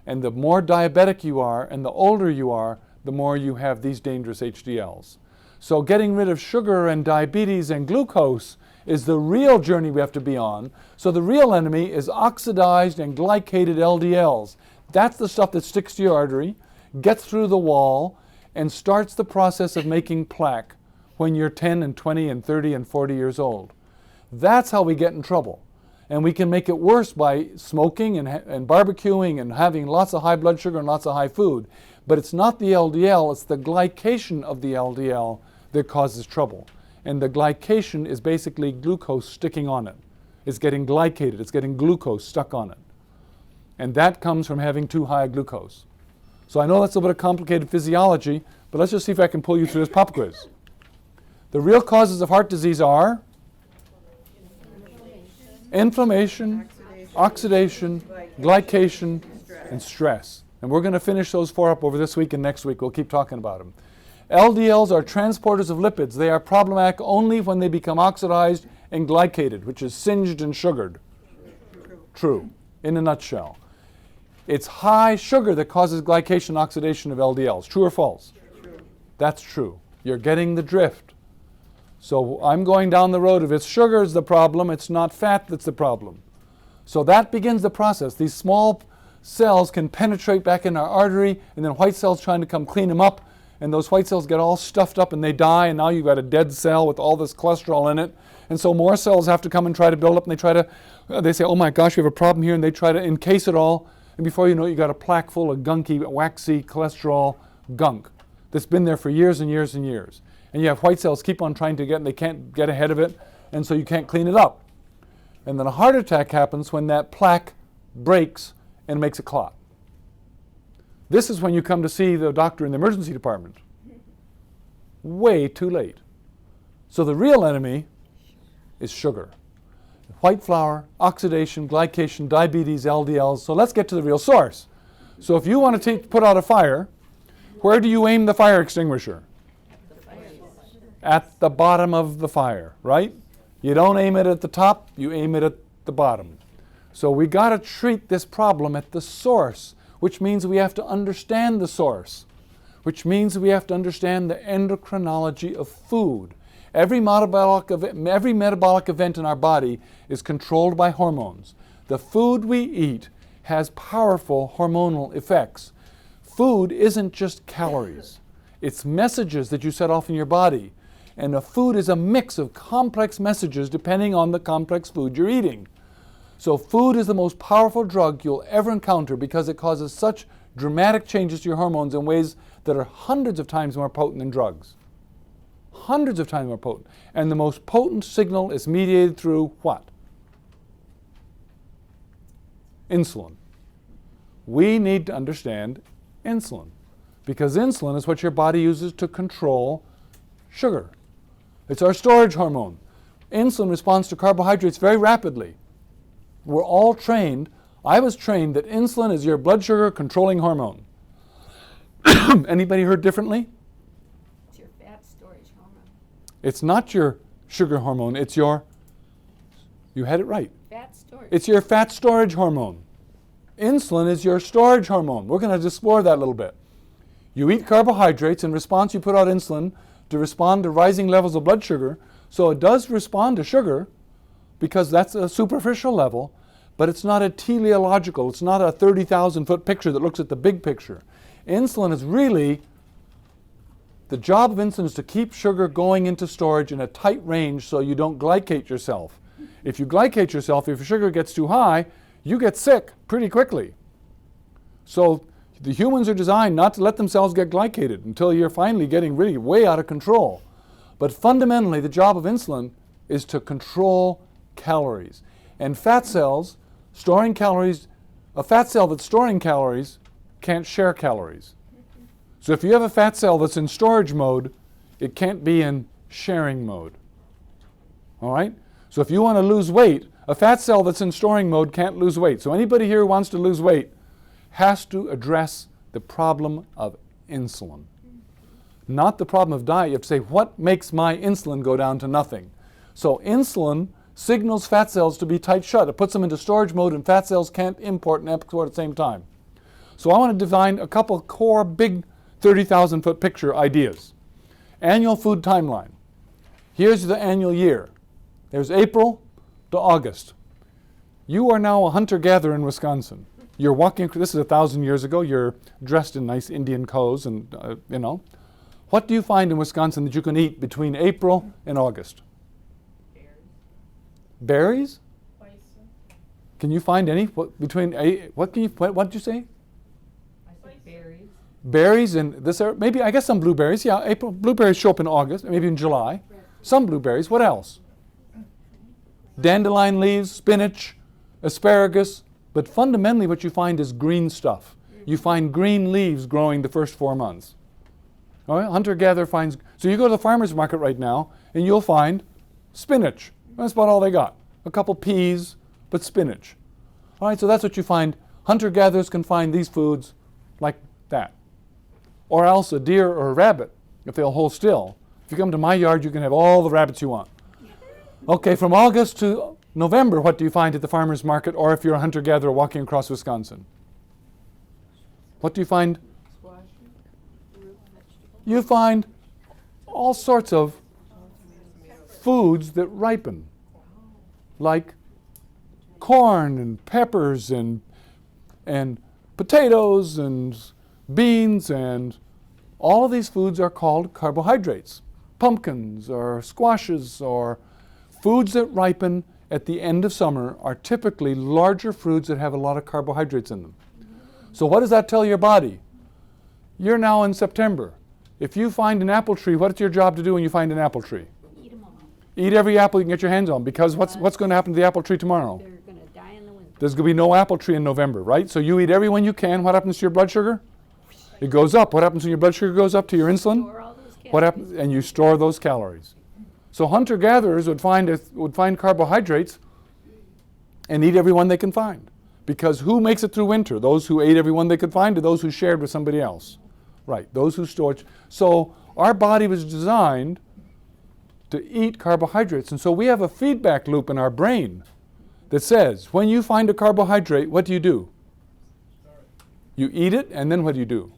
And the more diabetic you are and the older you are, the more you have these dangerous HDLs. So getting rid of sugar and diabetes and glucose is the real journey we have to be on. So the real enemy is oxidized and glycated LDLs. That's the stuff that sticks to your artery, gets through the wall, and starts the process of making plaque when you're 10 and 20 and 30 and 40 years old. That's how we get in trouble. And we can make it worse by smoking and barbecuing and having lots of high blood sugar and lots of high food. But it's not the LDL, it's the glycation of the LDL that causes trouble. And the glycation is basically glucose sticking on it. It's getting glycated, it's getting glucose stuck on it. And that comes from having too high a glucose. So I know that's a little bit of complicated physiology, but let's just see if I can pull you through this pop quiz. The real causes of heart disease are inflammation, oxidation, glycation, and stress. And we're going to finish those 4 up over this week and next week. We'll keep talking about them. LDLs are transporters of lipids. They are problematic only when they become oxidized and glycated, which is singed and sugared. True, in a nutshell. It's high sugar that causes glycation oxidation of LDLs. True or false? True. That's true. You're getting the drift. So I'm going down the road. If it's sugar is the problem, it's not fat that's the problem. So that begins the process. These small cells can penetrate back in our artery, and then white cells trying to come clean them up, and those white cells get all stuffed up and they die, and now you've got a dead cell with all this cholesterol in it. And so more cells have to come and try to build up, and they say, oh my gosh, we have a problem here, and they try to encase it all, and before you know it, you've got a plaque full of gunky, waxy cholesterol gunk that's been there for years and years and years. And you have white cells keep on trying to get, and they can't get ahead of it, and so you can't clean it up. And then a heart attack happens when that plaque breaks and makes a clot. This is when you come to see the doctor in the emergency department. Way too late. So the real enemy is sugar. White flour, oxidation, glycation, diabetes, LDLs. So let's get to the real source. So if you want to put out a fire, where do you aim the fire extinguisher? At the bottom of the fire, right? You don't aim it at the top, you aim it at the bottom. So we got to treat this problem at the source, which means we have to understand the source, which means we have to understand the endocrinology of food. Every metabolic event in our body is controlled by hormones. The food we eat has powerful hormonal effects. Food isn't just calories. It's messages that you set off in your body. And a food is a mix of complex messages depending on the complex food you're eating. So food is the most powerful drug you'll ever encounter because it causes such dramatic changes to your hormones in ways that are hundreds of times more potent than drugs. Hundreds of times more potent. And the most potent signal is mediated through what? Insulin. We need to understand insulin because insulin is what your body uses to control sugar. It's our storage hormone. Insulin responds to carbohydrates very rapidly. We're all trained. I was trained that insulin is your blood sugar controlling hormone. Anybody heard differently? It's your fat storage hormone. It's not your sugar hormone. It's your, you had it right. Fat storage. It's your fat storage hormone. Insulin is your storage hormone. We're going to explore that a little bit. You eat carbohydrates. In response, you put out insulin to respond to rising levels of blood sugar. So it does respond to sugar because that's a superficial level, but it's not a teleological. It's not a 30,000-foot picture that looks at the big picture. Insulin is really, the job of insulin is to keep sugar going into storage in a tight range so you don't glycate yourself. If you glycate yourself, if your sugar gets too high, you get sick pretty quickly. So the humans are designed not to let themselves get glycated until you're finally getting really way out of control. But fundamentally, the job of insulin is to control calories. And fat cells storing calories, a fat cell that's storing calories can't share calories. So if you have a fat cell that's in storage mode, it can't be in sharing mode. All right? So if you want to lose weight, a fat cell that's in storing mode can't lose weight. So anybody here who wants to lose weight has to address the problem of insulin. Not the problem of diet. You have to say, what makes my insulin go down to nothing? So insulin signals fat cells to be tight shut. It puts them into storage mode and fat cells can't import and export at the same time. So I want to define a couple core big 30,000-foot picture ideas. Annual food timeline. Here's the annual year. There's April to August. You are now a hunter-gatherer in Wisconsin. You're walking, this is 1,000 years ago, you're dressed in nice Indian clothes and, What do you find in Wisconsin that you can eat between April and August? Berries. Berries? Bison. Can you find any? What did you say? I said berries. Berries in this area, maybe, I guess some blueberries. Yeah, April, blueberries show up in August, maybe in July. Some blueberries. What else? Dandelion leaves, spinach, asparagus. But fundamentally what you find is green stuff. You find green leaves growing the first 4 months. All right? Hunter-gatherer finds, so you go to the farmer's market right now and you'll find spinach. That's about all they got. A couple peas, but spinach. All right, so that's what you find. Hunter-gatherers can find these foods like that. Or else a deer or a rabbit, if they'll hold still. If you come to my yard, you can have all the rabbits you want. Okay, from August to November, what do you find at the farmer's market, or if you're a hunter-gatherer walking across Wisconsin? What do you find? Squash, root vegetables. You find all sorts of foods that ripen, like corn and peppers and potatoes and beans, and all of these foods are called carbohydrates. Pumpkins or squashes or foods that ripen at the end of summer are typically larger fruits that have a lot of carbohydrates in them. So what does that tell your body? You're now in September. If you find an apple tree, what's your job to do when you find an apple tree? Eat them all. Eat every apple you can get your hands on, because what's going to happen to the apple tree tomorrow? They're going to die in the winter. There's going to be no apple tree in November, right? So you eat every one you can. What happens to your blood sugar? It goes up. What happens when your blood sugar goes up? To your insulin? Store all those What calories. happens? And you store those calories. So hunter-gatherers would find carbohydrates and eat every one they can find. Because who makes it through winter? Those who ate every one they could find, or those who shared with somebody else? Right, those who stored. So our body was designed to eat carbohydrates. And so we have a feedback loop in our brain that says, when you find a carbohydrate, what do? You eat it, and then what do?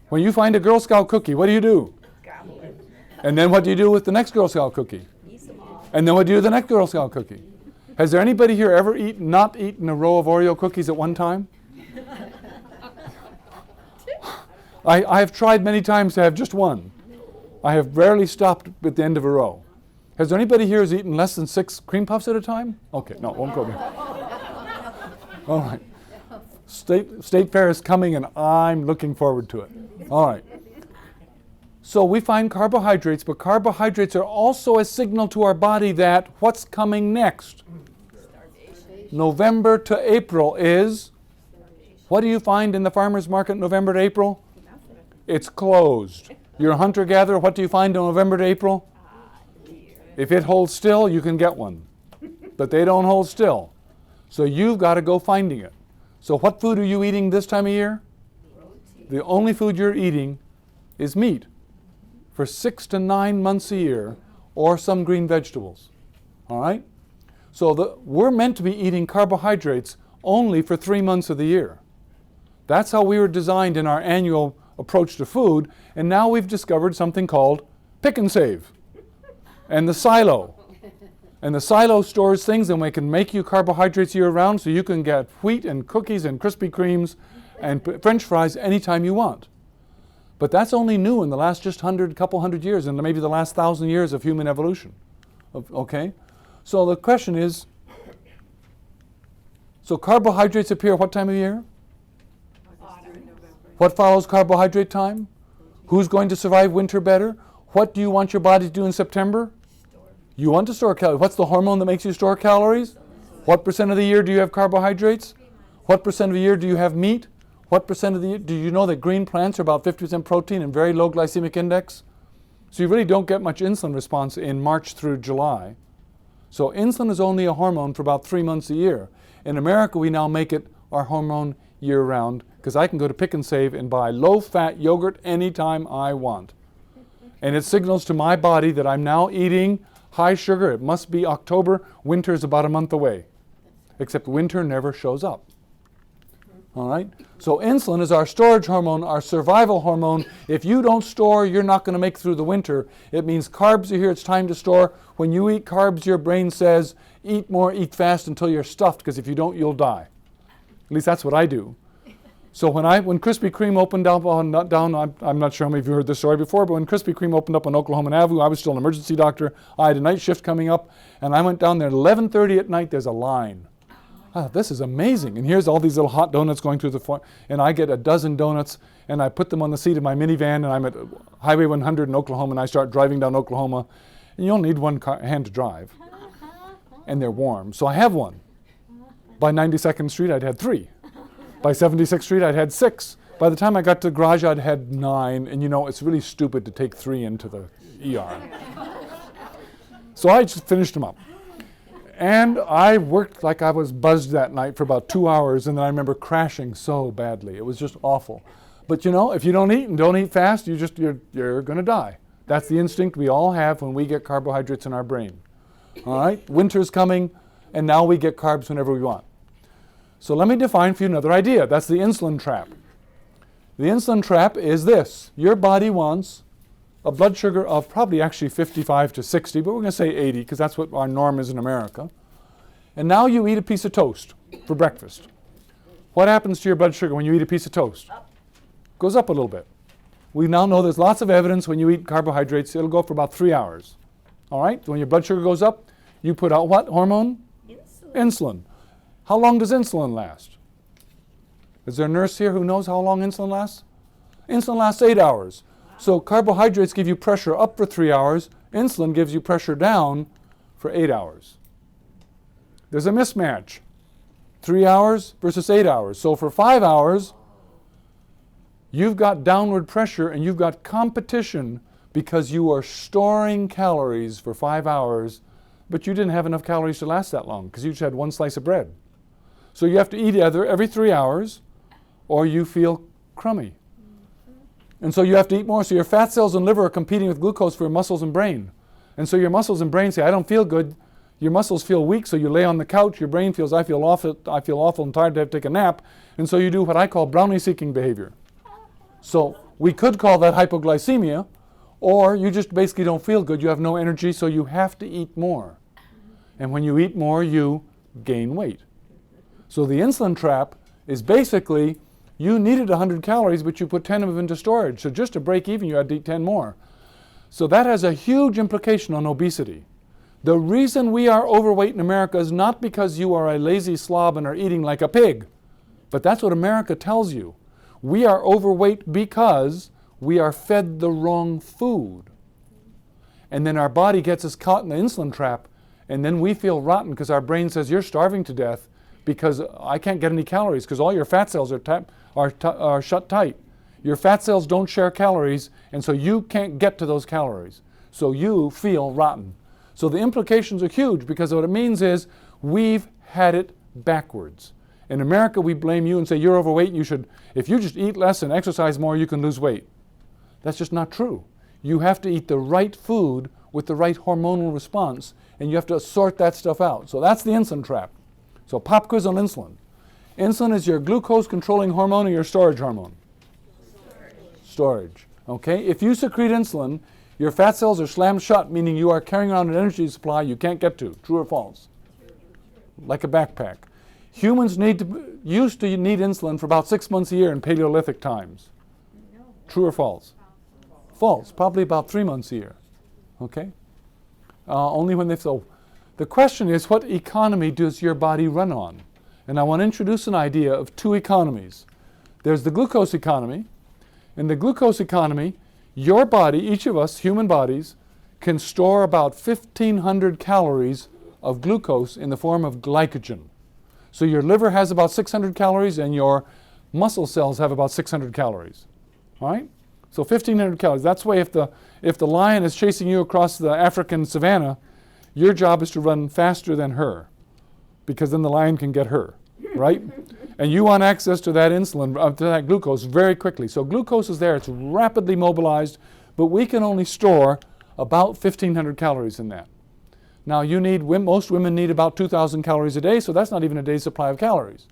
When you find a Girl Scout cookie, what do? Gobble it. And then what do you do with the next Girl Scout cookie? Eat them all. And then what do you do with the next Girl Scout cookie? Has there anybody here ever not eaten a row of Oreo cookies at one time? I have tried many times to have just one. I have rarely stopped at the end of a row. Has there anybody here who's eaten less than 6 cream puffs at a time? Okay, no, won't go there. All right. State Fair is coming and I'm looking forward to it. All right. So we find carbohydrates, but carbohydrates are also a signal to our body that what's coming next? November to April is, what do you find in the farmer's market November to April? It's closed. You're a hunter-gatherer, what do you find in November to April? If it holds still, you can get one. But they don't hold still. So you've got to go finding it. So what food are you eating this time of year? The only food you're eating is meat for 6 to 9 months a year, or some green vegetables. All right? So we're meant to be eating carbohydrates only for 3 months of the year. That's how we were designed in our annual approach to food, and now we've discovered something called Pick and Save and the silo. And the silo stores things, and we can make you carbohydrates year-round, so you can get wheat and cookies and Krispy Kremes and French fries anytime you want. But that's only new in the last just couple hundred years, and maybe the last 1,000 years of human evolution. Okay? So the question is, so carbohydrates appear what time of year? What follows carbohydrate time? Who's going to survive winter better? What do you want your body to do in September? You want to store calories. What's the hormone that makes you store calories? What percent of the year do you have carbohydrates? What percent of the year do you have meat? What percent of the year, do you know that green plants are about 50% protein and very low glycemic index? So you really don't get much insulin response in March through July. So insulin is only a hormone for about 3 months a year. In America, we now make it our hormone year-round, because I can go to Pick and Save and buy low-fat yogurt anytime I want. And it signals to my body that I'm now eating high sugar. It must be October. Winter is about a month away. Except winter never shows up. All right? So insulin is our storage hormone, our survival hormone. If you don't store, you're not going to make it through the winter. It means carbs are here. It's time to store. When you eat carbs, your brain says, eat more, eat fast until you're stuffed, because if you don't, you'll die. At least that's what I do. So when Krispy Kreme opened up I'm not sure how many of you heard this story before, but when Krispy Kreme opened up on Oklahoma Avenue, I was still an emergency doctor. I had a night shift coming up, and I went down there at 11:30 at night. There's a line. This is amazing. And here's all these little hot donuts going through the front, and I get a dozen donuts, and I put them on the seat of my minivan, and I'm at Highway 100 in Oklahoma, and I start driving down Oklahoma, and you only need one hand to drive, and they're warm. So I have one. By 92nd Street, I'd had 3. By 76th Street, I'd had 6. By the time I got to the garage, I'd had 9, and you know, it's really stupid to take 3 into the ER. So I just finished them up. And I worked like I was buzzed that night for about 2 hours, and then I remember crashing so badly. It was just awful. But you know, if you don't eat and don't eat fast, you're going to die. That's the instinct we all have when we get carbohydrates in our brain. All right? Winter's coming, and now we get carbs whenever we want. So let me define for you another idea. That's the insulin trap. The insulin trap is this. Your body wants a blood sugar of probably actually 55 to 60, but we're going to say 80 because that's what our norm is in America. And now you eat a piece of toast for breakfast. What happens to your blood sugar when you eat a piece of toast? Goes up a little bit. We now know there's lots of evidence when you eat carbohydrates, it'll go for about 3 hours. All right? When your blood sugar goes up, you put out what hormone? Insulin. How long does insulin last? Is there a nurse here who knows how long insulin lasts? Insulin lasts 8 hours. So carbohydrates give you pressure up for 3 hours. Insulin gives you pressure down for 8 hours. There's a mismatch. 3 hours versus 8 hours. So for 5 hours, you've got downward pressure and you've got competition because you are storing calories for 5 hours, but you didn't have enough calories to last that long because you just had one slice of bread. So you have to eat either every 3 hours or you feel crummy. And so you have to eat more. So your fat cells and liver are competing with glucose for your muscles and brain. And so your muscles and brain say, I don't feel good. Your muscles feel weak, so you lay on the couch. Your brain feels, I feel awful and tired to have to take a nap. And so you do what I call Brownie-seeking behavior. So we could call that hypoglycemia, or you just basically don't feel good. You have no energy, so you have to eat more. And when you eat more, you gain weight. So the insulin trap is basically, you needed 100 calories, but you put 10 of them into storage. So just to break even, you had to eat 10 more. So that has a huge implication on obesity. The reason we are overweight in America is not because you are a lazy slob and are eating like a pig, but that's what America tells you. We are overweight because we are fed the wrong food. And then our body gets us caught in the insulin trap, and then we feel rotten because our brain says, you're starving to death because I can't get any calories because all your fat cells are shut tight. Your fat cells don't share calories, and so you can't get to those calories. So you feel rotten. So the implications are huge because what it means is we've had it backwards. In America, we blame you and say you're overweight. If you just eat less and exercise more, you can lose weight. That's just not true. You have to eat the right food with the right hormonal response, and you have to sort that stuff out. So that's the insulin trap. So pop quiz on insulin. Insulin is your glucose-controlling hormone or your storage hormone? Storage. Okay? If you secrete insulin, your fat cells are slammed shut, meaning you are carrying around an energy supply you can't get to. True or false? Like a backpack. Humans used to need insulin for about 6 months a year in Paleolithic times. True or false? False. Probably about 3 months a year. Okay? Only when so the question is, what economy does your body run on? And I want to introduce an idea of 2 economies. There's the glucose economy. In the glucose economy, your body, each of us, human bodies, can store about 1,500 calories of glucose in the form of glycogen. So your liver has about 600 calories and your muscle cells have about 600 calories. All right? So 1,500 calories. That's why if the lion is chasing you across the African savanna, your job is to run faster than her, because then the lion can get her, right? And you want access to that insulin, to that glucose very quickly. So glucose is there, it's rapidly mobilized, but we can only store about 1,500 calories in that. Now most women need about 2,000 calories a day, so that's not even a day's supply of calories.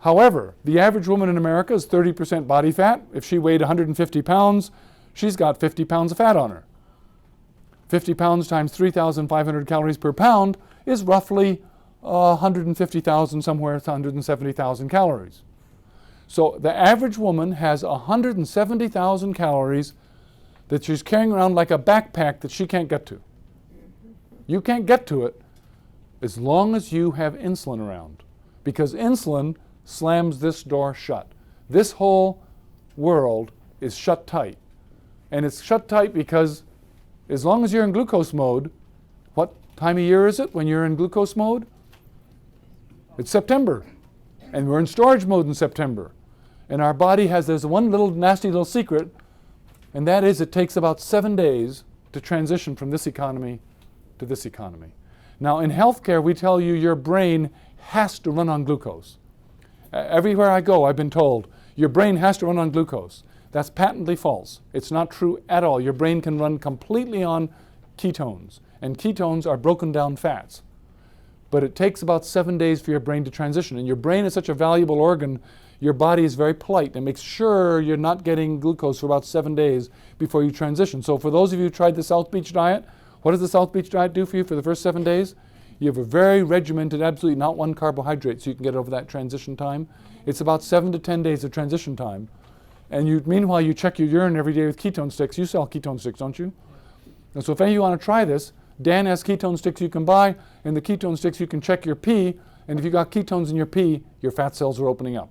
However, the average woman in America is 30% body fat. If she weighed 150 pounds, she's got 50 pounds of fat on her. 50 pounds times 3,500 calories per pound is roughly 150,000, somewhere 170,000 calories. So the average woman has 170,000 calories that she's carrying around like a backpack that she can't get to. You can't get to it, as long as you have insulin around, because insulin slams this door shut. This whole world is shut tight. And it's shut tight because as long as you're in glucose mode, what time of year is it when you're in glucose mode? It's September. And we're in storage mode in September. And our body has this one little nasty little secret, and that is it takes about 7 days to transition from this economy to this economy. Now in healthcare, we tell you your brain has to run on glucose. Everywhere I go, I've been told, your brain has to run on glucose. That's patently false. It's not true at all. Your brain can run completely on ketones, and ketones are broken down fats. But it takes about 7 days for your brain to transition. And your brain is such a valuable organ, your body is very polite and makes sure you're not getting glucose for about 7 days before you transition. So for those of you who tried the South Beach diet, what does the South Beach diet do for you for the first 7 days? You have a very regimented, absolutely not one carbohydrate, so you can get over that transition time. It's about 7 to 10 days of transition time. And meanwhile, you check your urine every day with ketone sticks. You sell ketone sticks, don't you? And so if any of you want to try this, Dan has ketone sticks you can buy, and the ketone sticks you can check your pee, and if you got ketones in your pee, your fat cells are opening up.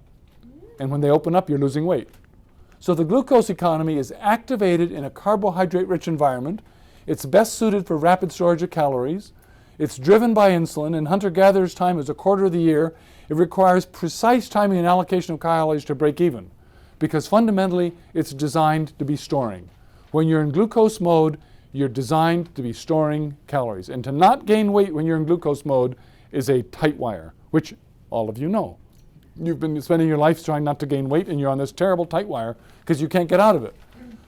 And when they open up, you're losing weight. So the glucose economy is activated in a carbohydrate-rich environment. It's best suited for rapid storage of calories. It's driven by insulin, and hunter-gatherers' time is a quarter of the year. It requires precise timing and allocation of calories to break even, because fundamentally, it's designed to be storing. When you're in glucose mode, you're designed to be storing calories. And to not gain weight when you're in glucose mode is a tight wire, which all of you know. You've been spending your life trying not to gain weight, and you're on this terrible tight wire because you can't get out of it.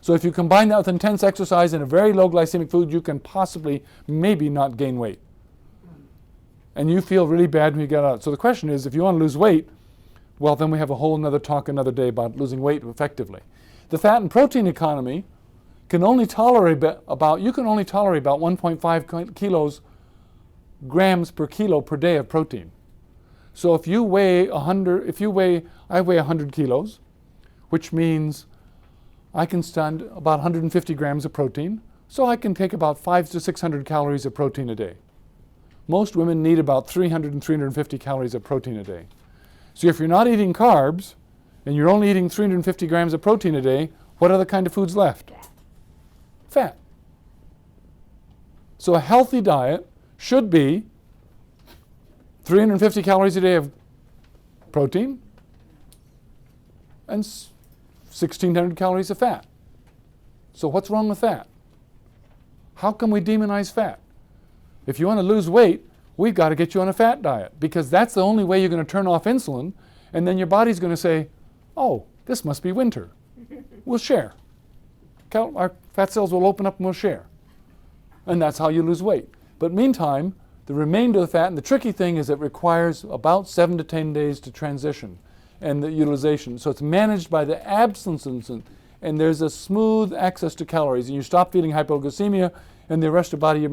So if you combine that with intense exercise and a very low glycemic food, you can possibly, maybe not gain weight. And you feel really bad when you get out. So the question is, if you want to lose weight, well, then we have a whole another talk another day about losing weight effectively. The fat and protein economy can only tolerate about 1.5 grams per kilo per day of protein. So if you weigh I weigh 100 kilos, which means I can stand about 150 grams of protein, so I can take about 500 to 600 calories of protein a day. Most women need about 300 and 350 calories of protein a day. So if you're not eating carbs, and you're only eating 350 grams of protein a day, what other kind of food's left? Fat. So a healthy diet should be 350 calories a day of protein and 1,600 calories of fat. So what's wrong with that? How can we demonize fat? If you want to lose weight, we've got to get you on a fat diet, because that's the only way you're going to turn off insulin, and then your body's going to say, oh, this must be winter. We'll share. Our fat cells will open up and we'll share. And that's how you lose weight. But meantime, the remainder of the fat, and the tricky thing is it requires about 7 to 10 days to transition and the utilization. So it's managed by the absence of insulin, and there's a smooth access to calories, and you stop feeling hypoglycemia, and the rest of the body,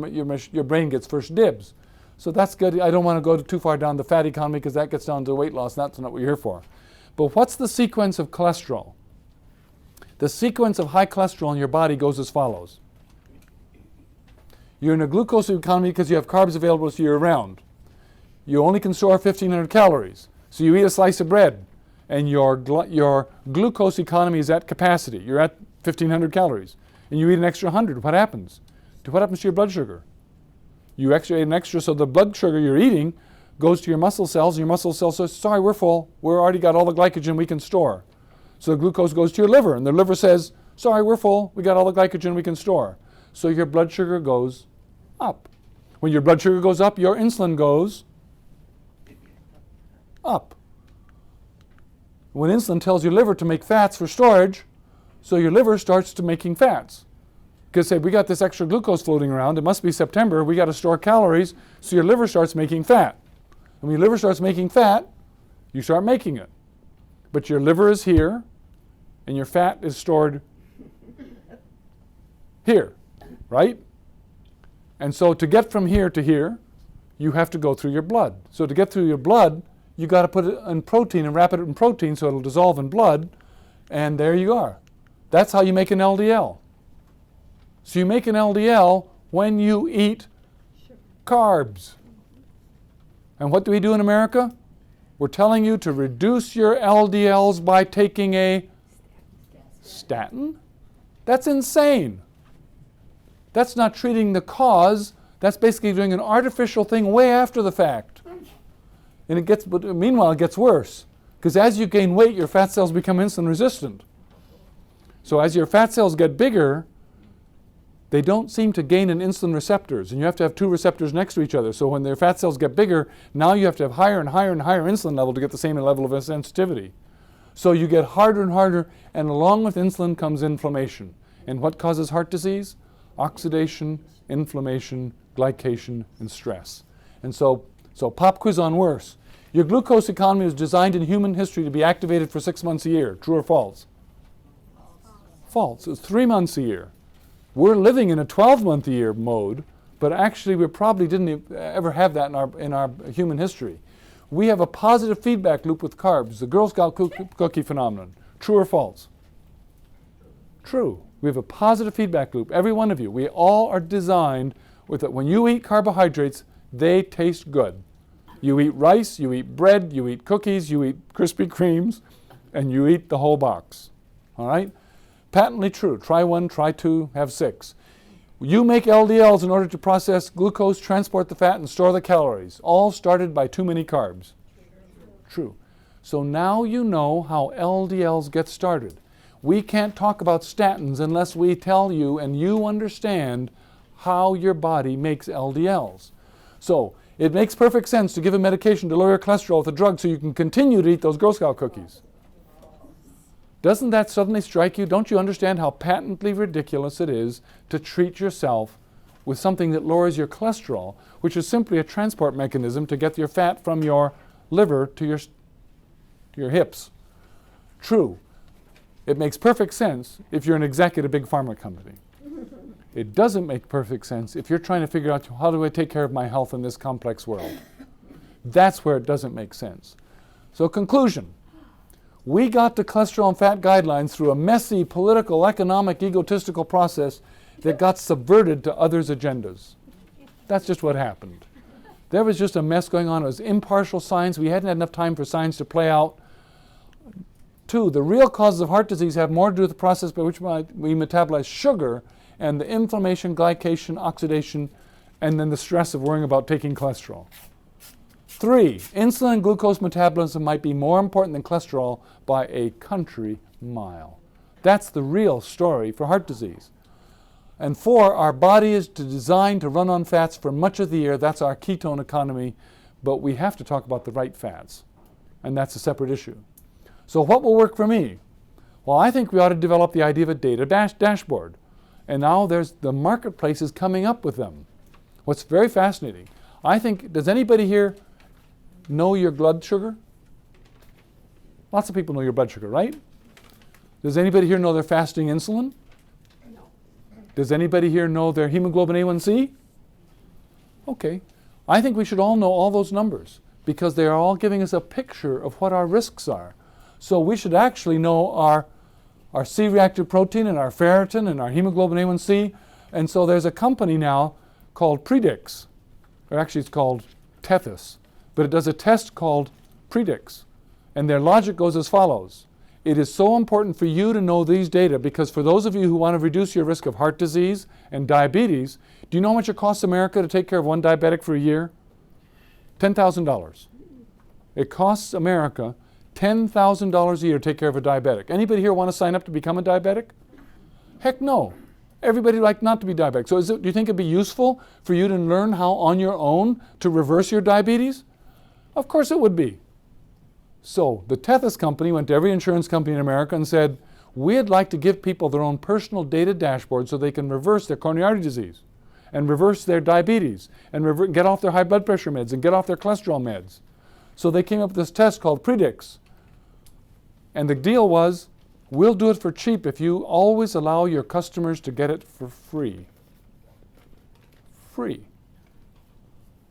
your brain gets first dibs. So that's good. I don't want to go too far down the fat economy, because that gets down to weight loss, and that's not what we're here for. But what's the sequence of cholesterol? The sequence of high cholesterol in your body goes as follows. You're in a glucose economy because you have carbs available to you year-round. You only can store 1,500 calories. So you eat a slice of bread, and your glucose economy is at capacity. You're at 1,500 calories. And you eat an extra 100. What happens? What happens to your blood sugar? You actually ate an extra, so the blood sugar you're eating goes to your muscle cells, and your muscle cells say, sorry, we're full. We've already got all the glycogen we can store. So the glucose goes to your liver, and the liver says, sorry, we're full. We got all the glycogen we can store. So your blood sugar goes up. When your blood sugar goes up, your insulin goes up. When insulin tells your liver to make fats for storage, so your liver starts to making fats. Because say, we got this extra glucose floating around, it must be September, we got to store calories, so your liver starts making fat. And when your liver starts making fat, you start making it. But your liver is here, and your fat is stored here, right? And so to get from here to here, you have to go through your blood. So to get through your blood, you got to put it in protein and wrap it in protein so it'll dissolve in blood, and there you are. That's how you make an LDL. So you make an LDL when you eat carbs. And what do we do in America? We're telling you to reduce your LDLs by taking a statin? That's insane. That's not treating the cause. That's basically doing an artificial thing way after the fact. And meanwhile, it gets worse. Because as you gain weight, your fat cells become insulin resistant. So as your fat cells get bigger, they don't seem to gain in insulin receptors. And you have to have two receptors next to each other. So when their fat cells get bigger, now you have to have higher and higher and higher insulin level to get the same level of sensitivity. So you get harder and harder, and along with insulin comes inflammation. And what causes heart disease? Oxidation, inflammation, glycation, and stress. And so pop quiz on worse. Your glucose economy was designed in human history to be activated for 6 months a year. True or false? False. It's 3 months a year. We're living in a 12-month-a-year mode, but actually we probably didn't ever have that in our human history. We have a positive feedback loop with carbs, the Girl Scout cookie phenomenon. True or false? True. We have a positive feedback loop, every one of you. We all are designed with it. When you eat carbohydrates, they taste good. You eat rice, you eat bread, you eat cookies, you eat Krispy Kremes, and you eat the whole box. All right? Patently true. Try 1, try 2, have 6. You make LDLs in order to process glucose, transport the fat, and store the calories, all started by too many carbs. True. So now you know how LDLs get started. We can't talk about statins unless we tell you and you understand how your body makes LDLs. So it makes perfect sense to give a medication to lower your cholesterol with a drug so you can continue to eat those Girl Scout cookies. Doesn't that suddenly strike you? Don't you understand how patently ridiculous it is to treat yourself with something that lowers your cholesterol, which is simply a transport mechanism to get your fat from your liver to your hips? True. It makes perfect sense if you're an executive big pharma company. It doesn't make perfect sense if you're trying to figure out how do I take care of my health in this complex world. That's where it doesn't make sense. So conclusion. We got the cholesterol and fat guidelines through a messy political, economic, egotistical process that got subverted to others' agendas. That's just what happened. There was just a mess going on. It was impartial science. We hadn't had enough time for science to play out. 2, the real causes of heart disease have more to do with the process by which we metabolize sugar and the inflammation, glycation, oxidation, and then the stress of worrying about taking cholesterol. 3, insulin and glucose metabolism might be more important than cholesterol by a country mile. That's the real story for heart disease. And 4, our body is designed to run on fats for much of the year. That's our ketone economy. But we have to talk about the right fats. And that's a separate issue. So what will work for me? Well, I think we ought to develop the idea of a data dashboard. And now the marketplace is coming up with them. What's very fascinating, I think, does anybody here know your blood sugar? Lots of people know your blood sugar, right? Does anybody here know their fasting insulin? No. Does anybody here know their hemoglobin A1C? Okay. I think we should all know all those numbers because they are all giving us a picture of what our risks are. So we should actually know our C-reactive protein and our ferritin and our hemoglobin A1C. And so there's a company now called Predix, or actually it's called Tethys, but it does a test called Predix. And their logic goes as follows. It is so important for you to know these data because for those of you who want to reduce your risk of heart disease and diabetes, do you know how much it costs America to take care of one diabetic for a year? $10,000. It costs America $10,000 a year to take care of a diabetic. Anybody here want to sign up to become a diabetic? Heck no. Everybody would like not to be diabetic. So do you think it'd be useful for you to learn how on your own to reverse your diabetes? Of course it would be. So the Tethys company went to every insurance company in America and said, we'd like to give people their own personal data dashboard so they can reverse their coronary artery disease and reverse their diabetes and get off their high blood pressure meds and get off their cholesterol meds. So they came up with this test called Predix. And the deal was, we'll do it for cheap if you always allow your customers to get it for free. Free.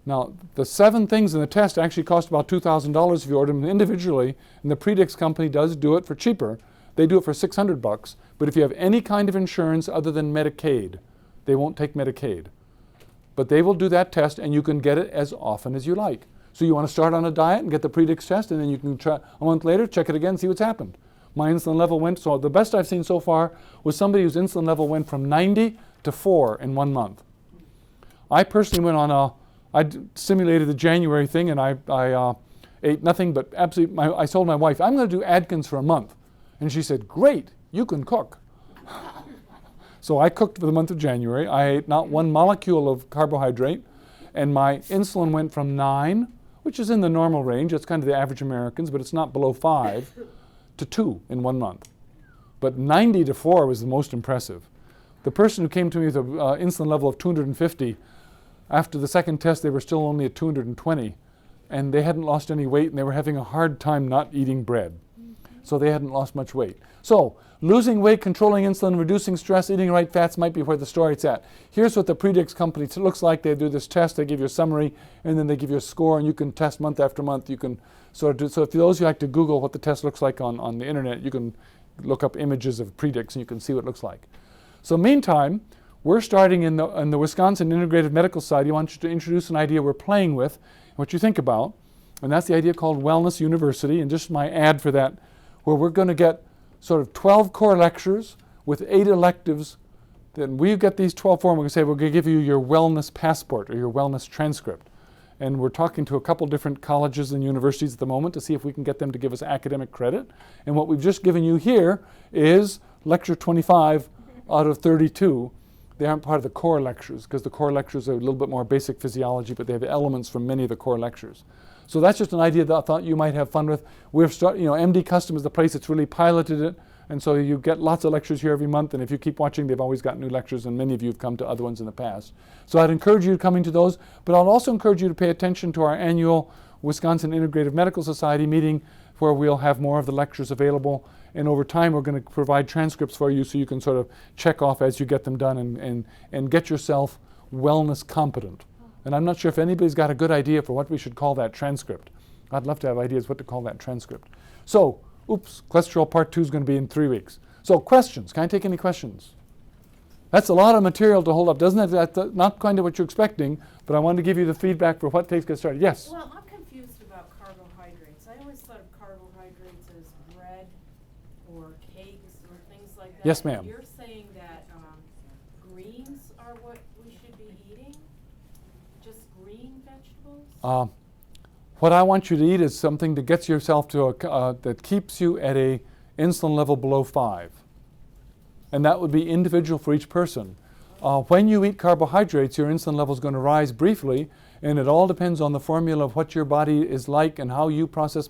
Now, the 7 things in the test actually cost about $2,000 if you order them individually, and the Predix company does do it for cheaper. They do it for $600, but if you have any kind of insurance other than Medicaid, they won't take Medicaid. But they will do that test, and you can get it as often as you like. So you want to start on a diet and get the predicts test, and then you can try a month later, check it again, see what's happened. My insulin level went, so the best I've seen so far was somebody whose insulin level went from 90 to 4 in 1 month. I personally went on simulated the January thing, and I ate nothing but absolutely, I told my wife, I'm going to do Atkins for a month. And she said, great, you can cook. So I cooked for the month of January. I ate not one molecule of carbohydrate, and my insulin went from 9, which is in the normal range, it's kind of the average Americans, but it's not below 5, to 2 in 1 month. But 90 to 4 was the most impressive. The person who came to me with an insulin level of 250, after the second test they were still only at 220, and they hadn't lost any weight, and they were having a hard time not eating bread. So they hadn't lost much weight. So losing weight, controlling insulin, reducing stress, eating right fats might be where the story's at. Here's what the Predicts company looks like. They do this test, they give you a summary, and then they give you a score, and you can test month after month. You can sort of do, so if those of you like to Google what the test looks like on the internet, you can look up images of Predicts and you can see what it looks like. So meantime, we're starting in the Wisconsin Integrative Medical Society. I want you to introduce an idea we're playing with, what you think about, and that's the idea called Wellness University, and just my ad for that, where we're going to get sort of 12 core lectures with 8 electives. Then we get these 12 for them. We're going to say we're going to give you your wellness passport or your wellness transcript. And we're talking to a couple different colleges and universities at the moment to see if we can get them to give us academic credit. And what we've just given you here is lecture 25 out of 32. They aren't part of the core lectures because the core lectures are a little bit more basic physiology, but they have elements from many of the core lectures. So that's just an idea that I thought you might have fun with. We've started, MD Custom is the place that's really piloted it, and so you get lots of lectures here every month, and if you keep watching, they've always got new lectures, and many of you have come to other ones in the past. So I'd encourage you to come into those, but I'll also encourage you to pay attention to our annual Wisconsin Integrative Medical Society meeting, where we'll have more of the lectures available, and over time we're going to provide transcripts for you so you can sort of check off as you get them done and get yourself wellness competent. And I'm not sure if anybody's got a good idea for what we should call that transcript. I'd love to have ideas what to call that transcript. So, cholesterol part 2 is going to be in 3 weeks. So questions, can I take any questions? That's a lot of material to hold up, doesn't it? That's not kind of what you're expecting, but I wanted to give you the feedback for what takes to get started. Yes? Well, I'm confused about carbohydrates. I always thought of carbohydrates as bread or cakes or things like that. Yes, ma'am. You're saying that greens are what we should be eating? Just green vegetables? What I want you to eat is something that gets yourself to that keeps you at a insulin level below 5. And that would be individual for each person. When you eat carbohydrates, your insulin level is going to rise briefly, and it all depends on the formula of what your body is like and how you process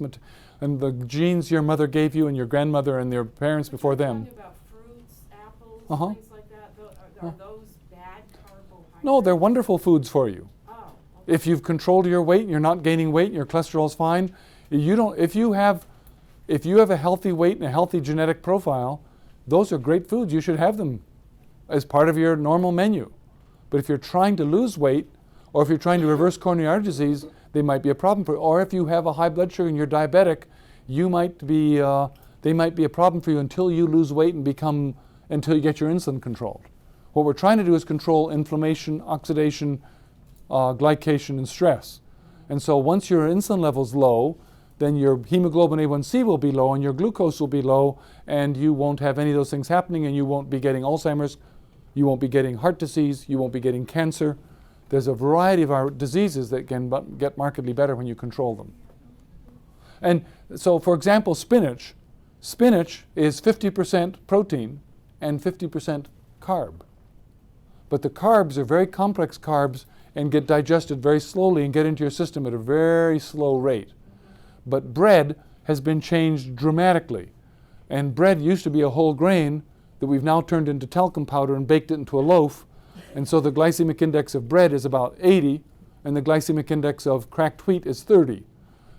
and the genes your mother gave you and your grandmother and your parents before them. Talking about fruits, apples, things like that. Are those bad carbohydrates? No, they're wonderful foods for you. Oh, okay. If you've controlled your weight and you're not gaining weight and your cholesterol is fine, if you have a healthy weight and a healthy genetic profile, those are great foods. You should have them as part of your normal menu. But if you're trying to lose weight, or if you're trying to reverse coronary artery disease, they might be a problem for you. Or if you have a high blood sugar and you're diabetic, they might be a problem for you until you lose weight and until you get your insulin controlled. What we're trying to do is control inflammation, oxidation, glycation, and stress. And so once your insulin level's low, then your hemoglobin A1C will be low and your glucose will be low, and you won't have any of those things happening, and you won't be getting Alzheimer's, you won't be getting heart disease, you won't be getting cancer. There's a variety of our diseases that can get markedly better when you control them. And so, for example, spinach. Spinach is 50% protein and 50% carb. But the carbs are very complex carbs and get digested very slowly and get into your system at a very slow rate. But bread has been changed dramatically. And bread used to be a whole grain that we've now turned into talcum powder and baked it into a loaf. And so the glycemic index of bread is about 80, and the glycemic index of cracked wheat is 30.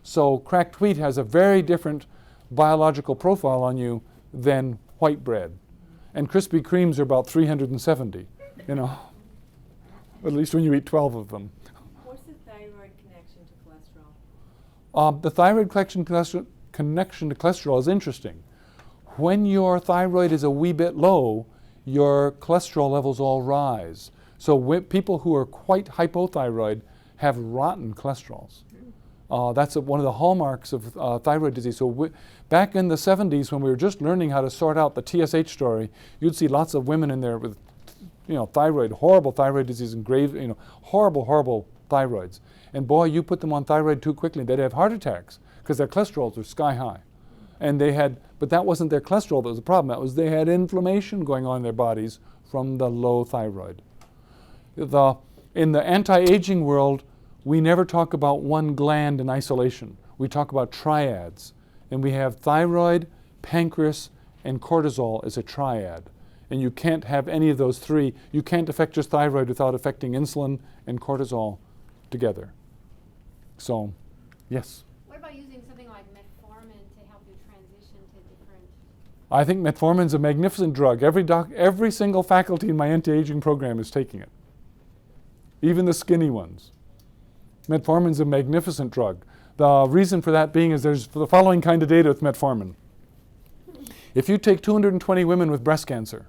So cracked wheat has a very different biological profile on you than white bread. And Krispy Kremes are about 370, at least when you eat 12 of them. What's the thyroid connection to cholesterol? The thyroid connection to cholesterol is interesting. When your thyroid is a wee bit low, your cholesterol levels all rise. So people who are quite hypothyroid have rotten cholesterols. That's one of the hallmarks of thyroid disease. So back in the 70s, when we were just learning how to sort out the TSH story, you'd see lots of women in there with, horrible thyroid disease and grave, horrible thyroids. And boy, you put them on thyroid too quickly, they'd have heart attacks because their cholesterols were sky high. And but that wasn't their cholesterol that was the problem. That was they had inflammation going on in their bodies from the low thyroid. In the anti-aging world, we never talk about one gland in isolation. We talk about triads. And we have thyroid, pancreas, and cortisol as a triad. And you can't have any of those three. You can't affect your thyroid without affecting insulin and cortisol together. So, yes? What about using something like metformin to help you transition to different? I think metformin's a magnificent drug. Every single faculty in my anti-aging program is taking it. Even the skinny ones. Metformin's a magnificent drug. The reason for that being is there's the following kind of data with metformin. If you take 220 women with breast cancer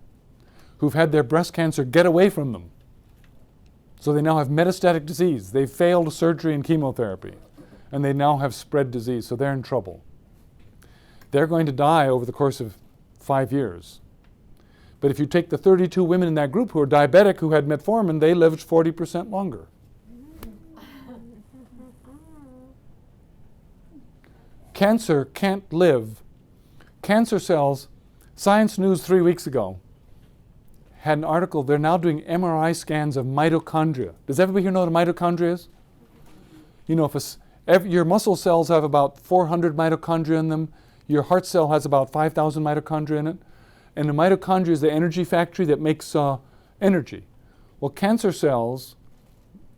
who've had their breast cancer get away from them, so they now have metastatic disease, they've failed surgery and chemotherapy, and they now have spread disease, so they're in trouble. They're going to die over the course of 5 years. But if you take the 32 women in that group who are diabetic who had metformin, they lived 40% longer. Cancer can't live. Cancer cells, Science News 3 weeks ago had an article, they're now doing MRI scans of mitochondria. Does everybody here know what a mitochondria is? You know, your muscle cells have about 400 mitochondria in them. Your heart cell has about 5,000 mitochondria in it. And the mitochondria is the energy factory that makes energy. Well, cancer cells,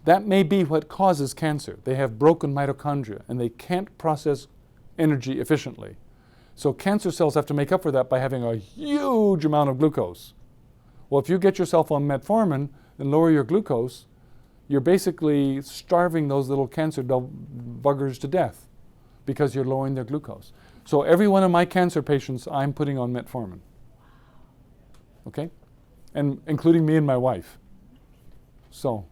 that may be what causes cancer. They have broken mitochondria and they can't process energy efficiently. So cancer cells have to make up for that by having a huge amount of glucose. Well, if you get yourself on metformin and lower your glucose, you're basically starving those little cancer buggers to death because you're lowering their glucose. So every one of my cancer patients, I'm putting on metformin. Okay? And including me and my wife. So,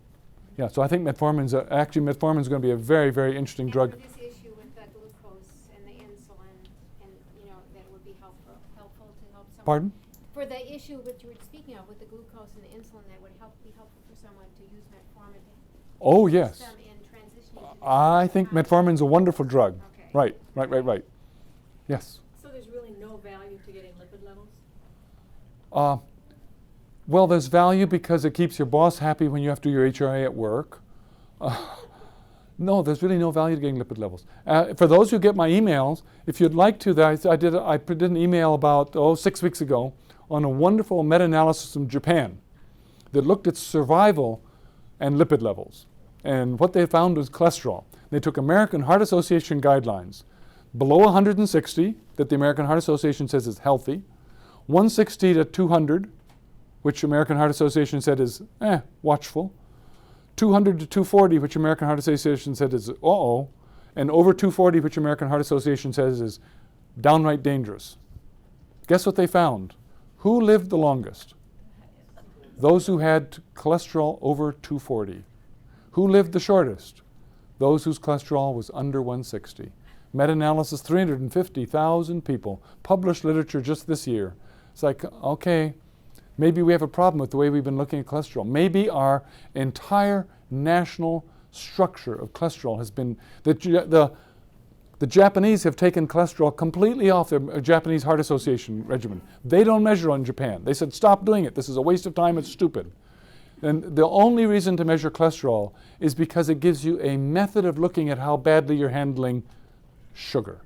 yeah, so I think metformin's going to be a very, very interesting drug. For this issue with the glucose and the insulin, and that would be helpful to help someone. Pardon? For the issue which you were speaking of with the glucose and the insulin, that would be helpful for someone to use metformin to Oh, yes. assist them in transitioning to the I think metformin's a wonderful drug. Okay. Right. Yes. So there's really no value to getting lipid levels? Well, there's value because it keeps your boss happy when you have to do your HRA at work. No, there's really no value to getting lipid levels. For those who get my emails, if you'd like to, I did an email about 6 weeks ago on a wonderful meta-analysis from Japan that looked at survival and lipid levels. And what they found was cholesterol. They took American Heart Association guidelines, below 160, that the American Heart Association says is healthy, 160 to 200, which American Heart Association said is watchful, 200 to 240, which American Heart Association said is uh-oh, and over 240, which American Heart Association says is downright dangerous. Guess what they found? Who lived the longest? Those who had cholesterol over 240. Who lived the shortest? Those whose cholesterol was under 160. Meta-analysis, 350,000 people. Published literature just this year. It's like, okay, maybe we have a problem with the way we've been looking at cholesterol. Maybe our entire national structure of cholesterol has been, the Japanese have taken cholesterol completely off their Japanese Heart Association regimen. They don't measure on Japan. They said, stop doing it. This is a waste of time. It's stupid. And the only reason to measure cholesterol is because it gives you a method of looking at how badly you're handling sugar.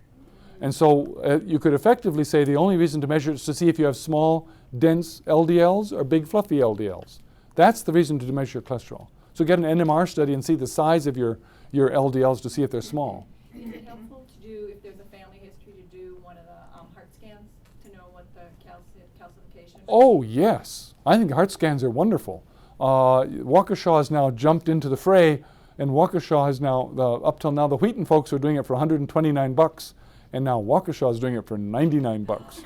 And so you could effectively say the only reason to measure it is to see if you have small, dense LDLs or big, fluffy LDLs. That's the reason to measure your cholesterol. So get an NMR study and see the size of your LDLs to see if they're small. Is it helpful to do, if there's a family history, to do one of the heart scans to know what the calcification is? Oh, yes. I think heart scans are wonderful. Waukesha has now jumped into the fray, and Waukesha has now, up till now, the Wheaton folks are doing it for $129, and now Waukesha is doing it for $99.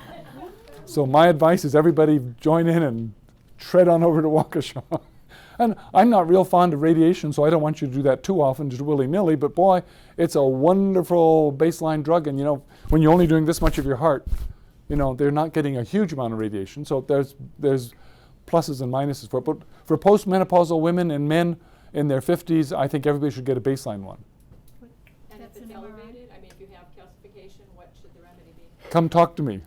So my advice is everybody join in and tread on over to Waukesha. And I'm not real fond of radiation, so I don't want you to do that too often, just willy-nilly, but boy, it's a wonderful baseline drug, and when you're only doing this much of your heart, they're not getting a huge amount of radiation, so there's pluses and minuses for it. But for postmenopausal women and men in their 50s, I think everybody should get a baseline one. And if That's it's an MRI? elevated, I mean, if you have calcification, what should the remedy be? Come talk to me.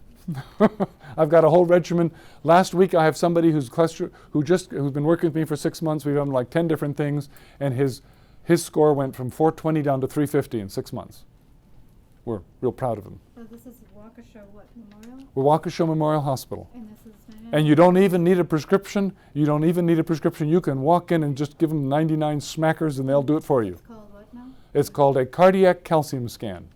I've got a whole regimen. Last week I have somebody who's been working with me for 6 months. We've done like 10 different things, and his score went from 420 down to 350 in 6 months. We're real proud of him. So this is Waukesha, Memorial? We're Waukesha Memorial Hospital. And this is And you don't even need a prescription. You don't even need a prescription. You can walk in and just give them 99 smackers and they'll do it for you. It's called what now? It's called a cardiac calcium scan.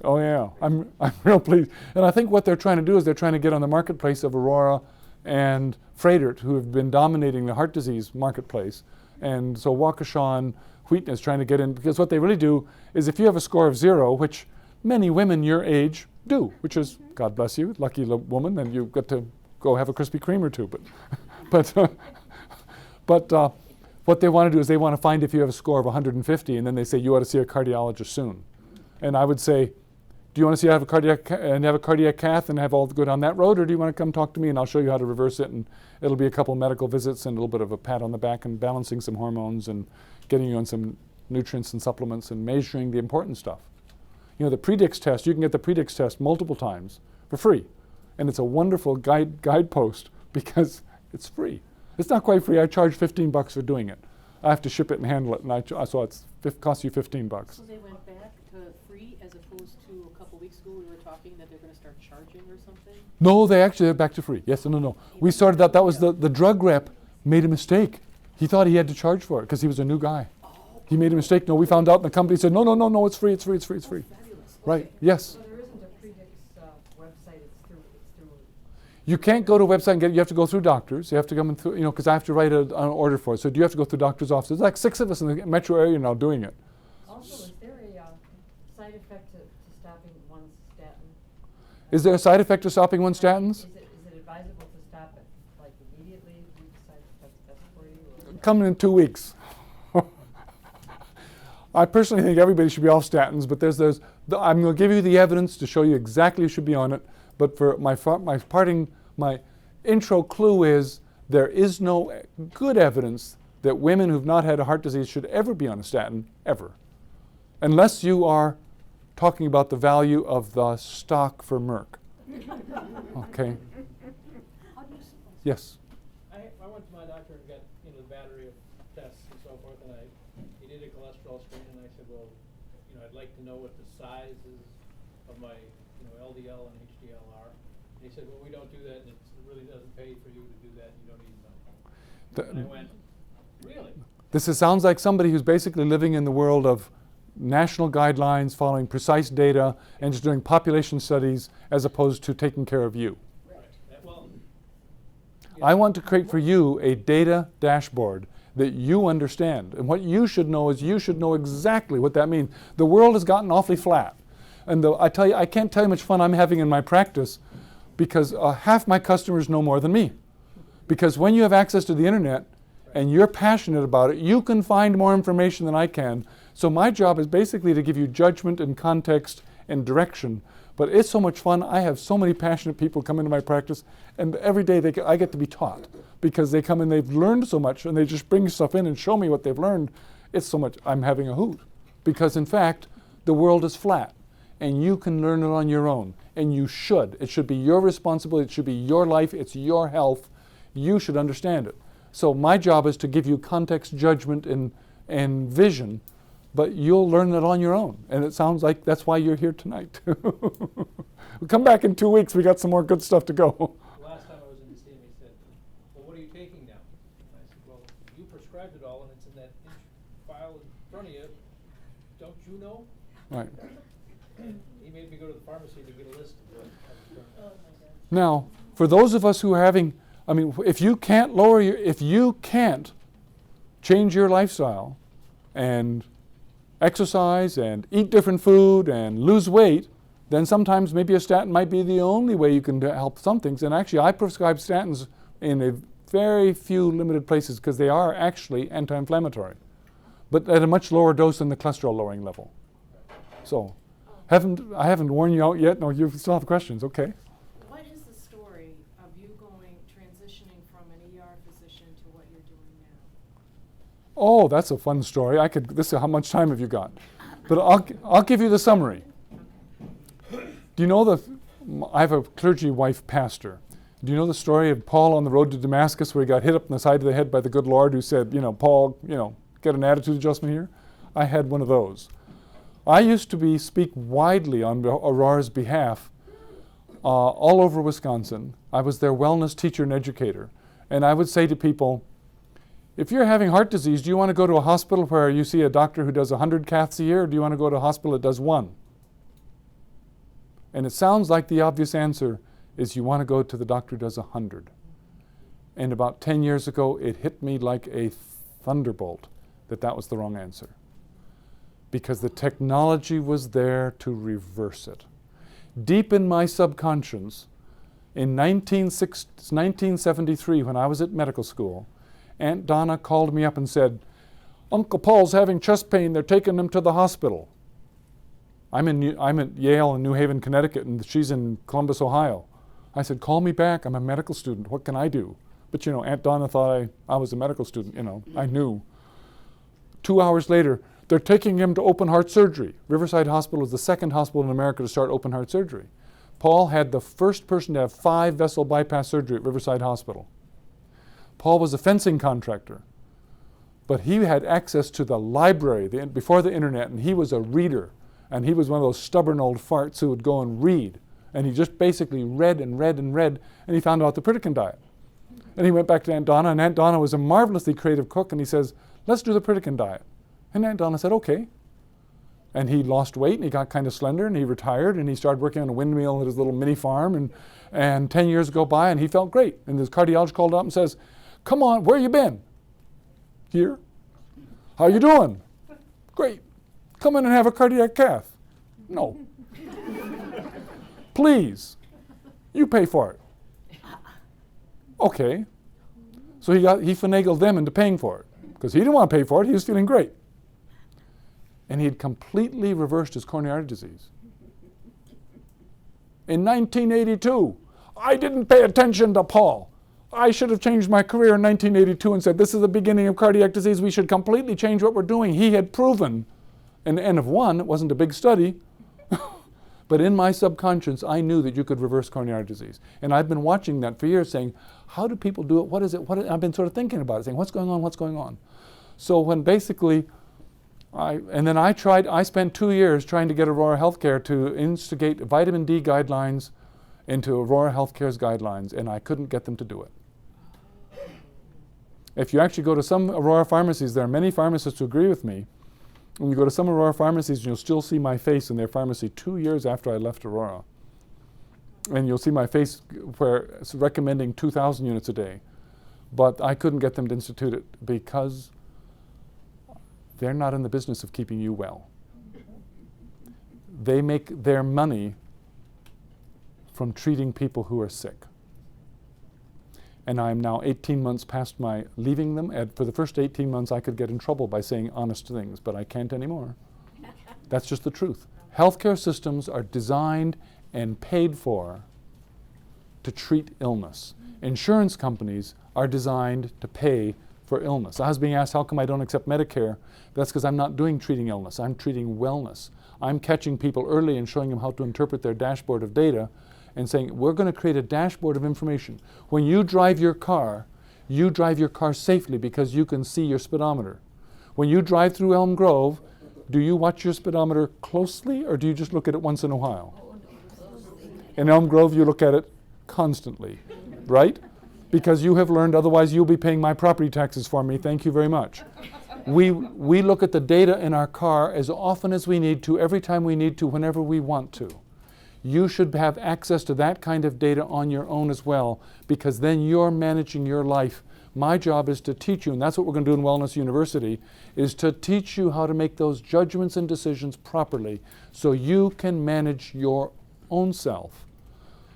Oh yeah, I'm real pleased. And I think what they're trying to do is they're trying to get on the marketplace of Aurora and Fredert, who have been dominating the heart disease marketplace. And so Waukesha and Wheaton is trying to get in, because what they really do is if you have a score of 0, which many women your age do, which is, God bless you, lucky woman, then you get to go have a Krispy Kreme or two. But what they want to do is they want to find if you have a score of 150, and then they say you ought to see a cardiologist soon. And I would say, do you want to see I have a cardiac cath and have all go down that road, or do you want to come talk to me and I'll show you how to reverse it, and it'll be a couple medical visits and a little bit of a pat on the back and balancing some hormones and getting you on some nutrients and supplements and measuring the important stuff. The Predix test, you can get the Predix test multiple times for free. And it's a wonderful guidepost because it's free. It's not quite free. I charge $15 for doing it. I have to ship it and handle it, and so it costs you $15. So they went back to free as opposed to a couple weeks ago we were talking that they're going to start charging or something? No, they're back to free. Yes, no. We started out, that was the drug rep made a mistake. He thought he had to charge for it because he was a new guy. He made a mistake. No, we found out, and the company said, no, it's free. Right, yes. So there isn't a Predix website, it's through. You can't go to a website and get it. You have to go through doctors. You have to come in through, because I have to write an order for it. So you have to go through doctor's offices. There's like 6 of us in the metro area now doing it. Also, is there a side effect to stopping one's statin? Is there a side effect to stopping one's statins? Is it advisable to stop it like immediately if you decide that's best for you? Or Come in 2 weeks. I personally think everybody should be off statins, but I'm going to give you the evidence to show you exactly who should be on it. But for my intro clue is there is no good evidence that women who've not had a heart disease should ever be on a statin, ever. Unless you are talking about the value of the stock for Merck. Okay? Yes? I went to my doctor and got the battery of tests and so forth, and he did a cholesterol screen, and I said, well, I'd like to know what the sizes of my LDL and HDL are. And he said, well, we don't do that, and it really doesn't pay for you to do that, and you don't need to know. And I went, really? Sounds like somebody who's basically living in the world of national guidelines, following precise data, and just doing population studies as opposed to taking care of you. Right. Well, I want to create for you a data dashboard that you understand. And what you should know is you should know exactly what that means. The world has gotten awfully flat. And I tell you, I can't tell you how much fun I'm having in my practice because half my customers know more than me. Because when you have access to the internet and you're passionate about it, you can find more information than I can. So my job is basically to give you judgment and context and direction. But it's so much fun. I have so many passionate people come into my practice, and every day I get to be taught because they come in, they've learned so much, and they just bring stuff in and show me what they've learned. It's so much, I'm having a hoot. Because in fact, the world is flat, and you can learn it on your own, and you should. It should be your responsibility. It should be your life. It's your health. You should understand it. So my job is to give you context, judgment, and vision, but you'll learn it on your own. And it sounds like that's why you're here tonight. We'll come back in 2 weeks. We got some more good stuff to go. the last time I was in to see him, he said, well, what are you taking now? And I said, well, you prescribed it all, and it's in that file in front of you. Don't you know? Right. And he made me go to the pharmacy to get a list of what I was doing. Oh my God. Now, for those of us who are having, if you can't change your lifestyle and exercise and eat different food and lose weight, then sometimes maybe a statin might be the only way you can help some things. And actually, I prescribe statins in a very few limited places because they are actually anti-inflammatory, but at a much lower dose than the cholesterol lowering level. So, I haven't worn you out yet. No, you still have questions. Okay. What is the story of you transitioning from an ER physician to what you're doing now? Oh, that's a fun story. How much time have you got? But I'll give you the summary. Do you know I have a clergy wife pastor. Do you know the story of Paul on the road to Damascus where he got hit up in the side of the head by the good Lord who said, Paul, get an attitude adjustment here? I had one of those. I used to speak widely on Aurora's behalf all over Wisconsin. I was their wellness teacher and educator. And I would say to people, if you're having heart disease, do you want to go to a hospital where you see a doctor who does 100 caths a year, or do you want to go to a hospital that does 1? And it sounds like the obvious answer is you want to go to the doctor who does 100. And about 10 years ago, it hit me like a thunderbolt that was the wrong answer. Because the technology was there to reverse it. Deep in my subconscious, in 1973, when I was at medical school, Aunt Donna called me up and said, Uncle Paul's having chest pain, they're taking him to the hospital. I'm at Yale in New Haven, Connecticut, and she's in Columbus, Ohio. I said, call me back, I'm a medical student, what can I do? But Aunt Donna thought I was a medical student, I knew. 2 hours later, they're taking him to open heart surgery. Riverside Hospital is the second hospital in America to start open heart surgery. Paul had the first person to have 5 vessel bypass surgery at Riverside Hospital. Paul was a fencing contractor, but he had access to the library before the internet, and he was a reader. And he was one of those stubborn old farts who would go and read. And he just basically read and read and read, and he found out the Pritikin diet. And he went back to Aunt Donna, and Aunt Donna was a marvelously creative cook, and he says, let's do the Pritikin diet. And Aunt Donna said, okay. And he lost weight, and he got kind of slender, and he retired, and he started working on a windmill at his little mini farm, and 10 years go by, and he felt great. And his cardiologist called up and says, come on, where you been? Here. How you doing? Great. Come in and have a cardiac cath. No. Please. You pay for it. Okay. So he finagled them into paying for it because he didn't want to pay for it. He was feeling great. And he had completely reversed his coronary artery disease. In 1982, I didn't pay attention to Paul. I should have changed my career in 1982 and said, this is the beginning of cardiac disease. We should completely change what we're doing. He had proven, in the N of 1, it wasn't a big study, but in my subconscious, I knew that you could reverse coronary artery disease. And I've been watching that for years saying, how do people do it? What is it? I've been sort of thinking about it, saying, what's going on? What's going on? So when basically, I spent 2 years trying to get Aurora Healthcare to instigate vitamin D guidelines into Aurora Healthcare's guidelines, and I couldn't get them to do it. If you actually go to some Aurora pharmacies, there are many pharmacists who agree with me. When you go to some Aurora pharmacies, you'll still see my face in their pharmacy 2 years after I left Aurora. And you'll see my face where it's recommending 2,000 units a day. But I couldn't get them to institute it because they're not in the business of keeping you well. They make their money from treating people who are sick. And I'm now 18 months past my leaving them. And for the first 18 months, I could get in trouble by saying honest things, but I can't anymore. That's just the truth. Healthcare systems are designed and paid for to treat illness. Insurance companies are designed to pay for illness. I was being asked, how come I don't accept Medicare? That's because I'm not doing treating illness. I'm treating wellness. I'm catching people early and showing them how to interpret their dashboard of data and saying, we're going to create a dashboard of information. When you drive your car safely because you can see your speedometer. When you drive through Elm Grove, do you watch your speedometer closely or do you just look at it once in a while? In Elm Grove, you look at it constantly, right? Because you have learned, otherwise you'll be paying my property taxes for me. Thank you very much. We look at the data in our car as often as we need to, every time we need to, whenever we want to. You should have access to that kind of data on your own as well, because then you're managing your life. My job is to teach you, and that's what we're going to do in Wellness University, is to teach you how to make those judgments and decisions properly so you can manage your own self.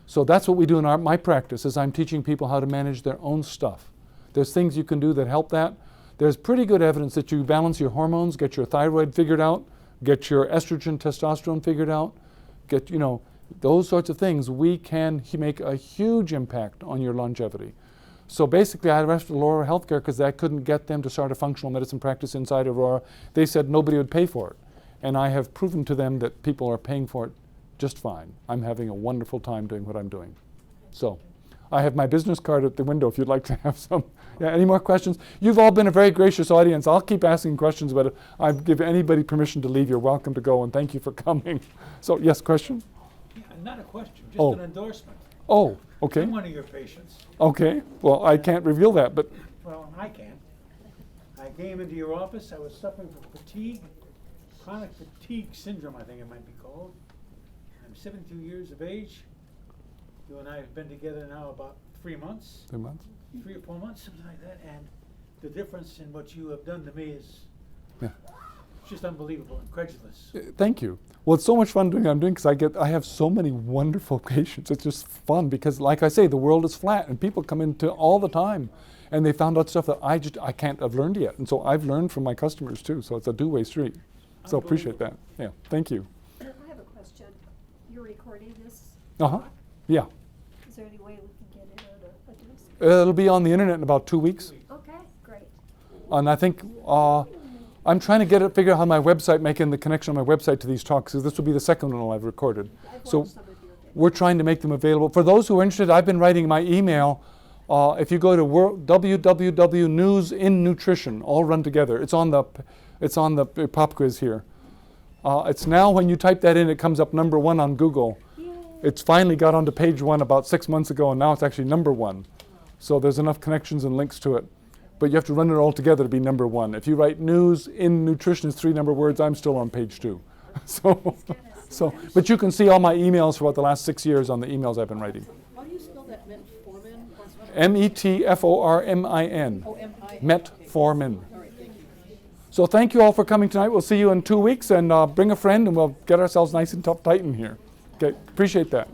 So that's what we do in my practice, is I'm teaching people how to manage their own stuff. There's things you can do that help that. There's pretty good evidence that you balance your hormones, get your thyroid figured out, get your estrogen, testosterone figured out, get, those sorts of things. We can make a huge impact on your longevity. So basically, I arrested Aurora Healthcare because I couldn't get them to start a functional medicine practice inside Aurora. They said nobody would pay for it. And I have proven to them that people are paying for it just fine. I'm having a wonderful time doing what I'm doing. So I have my business card at the window if you'd like to have some. Yeah, any more questions? You've all been a very gracious audience. I'll keep asking questions, but if I give anybody permission to leave, you're welcome to go, and thank you for coming. So, yes, question? Yeah, not a question, just Oh. an endorsement. Oh, okay. I'm one of your patients. Okay. Well, I can't reveal that, but Well, I can. I came into your office, I was suffering from fatigue, chronic fatigue syndrome, I think it might be called. I'm 72 years of age. You and I have been together now about 3 months. 3 months. 3 or 4 months, something like that, and the difference in what you have done to me is Yeah. just unbelievable, incredulous. Thank you. Well, it's so much fun doing what I'm doing because I have so many wonderful patients. It's just fun because, like I say, the world is flat and people come into all the time and they found out stuff that I can't have learned yet. And so I've learned from my customers too. So it's a two-way street. So appreciate that. Yeah. Thank you. I have a question. You're recording this? Uh-huh. Yeah. Is there any way we can get it on a disc? It'll be on the internet in about 2 weeks. Okay, great. And I think I'm trying to figure out how my website, making the connection on my website to these talks, because this will be the second one I've recorded. So we're trying to make them available. For those who are interested, I've been writing my email. If you go to www.news in nutrition, all run together. It's on the pop quiz here. It's now when you type that in, it comes up #1 on Google. It's finally got onto page 1 about 6 months ago, and now it's actually #1. So there's enough connections and links to it. But you have to run it all together to be #1. If you write news in nutrition as 3 number words, I'm still on page 2. But you can see all my emails for about the last 6 years on the emails I've been writing. How do you spell that, metformin? METFORMIN. Oh, M-I. Metformin. All right, thank you. So thank you all for coming tonight. We'll see you in 2 weeks, and bring a friend, and we'll get ourselves nice and tight in here. Okay, appreciate that.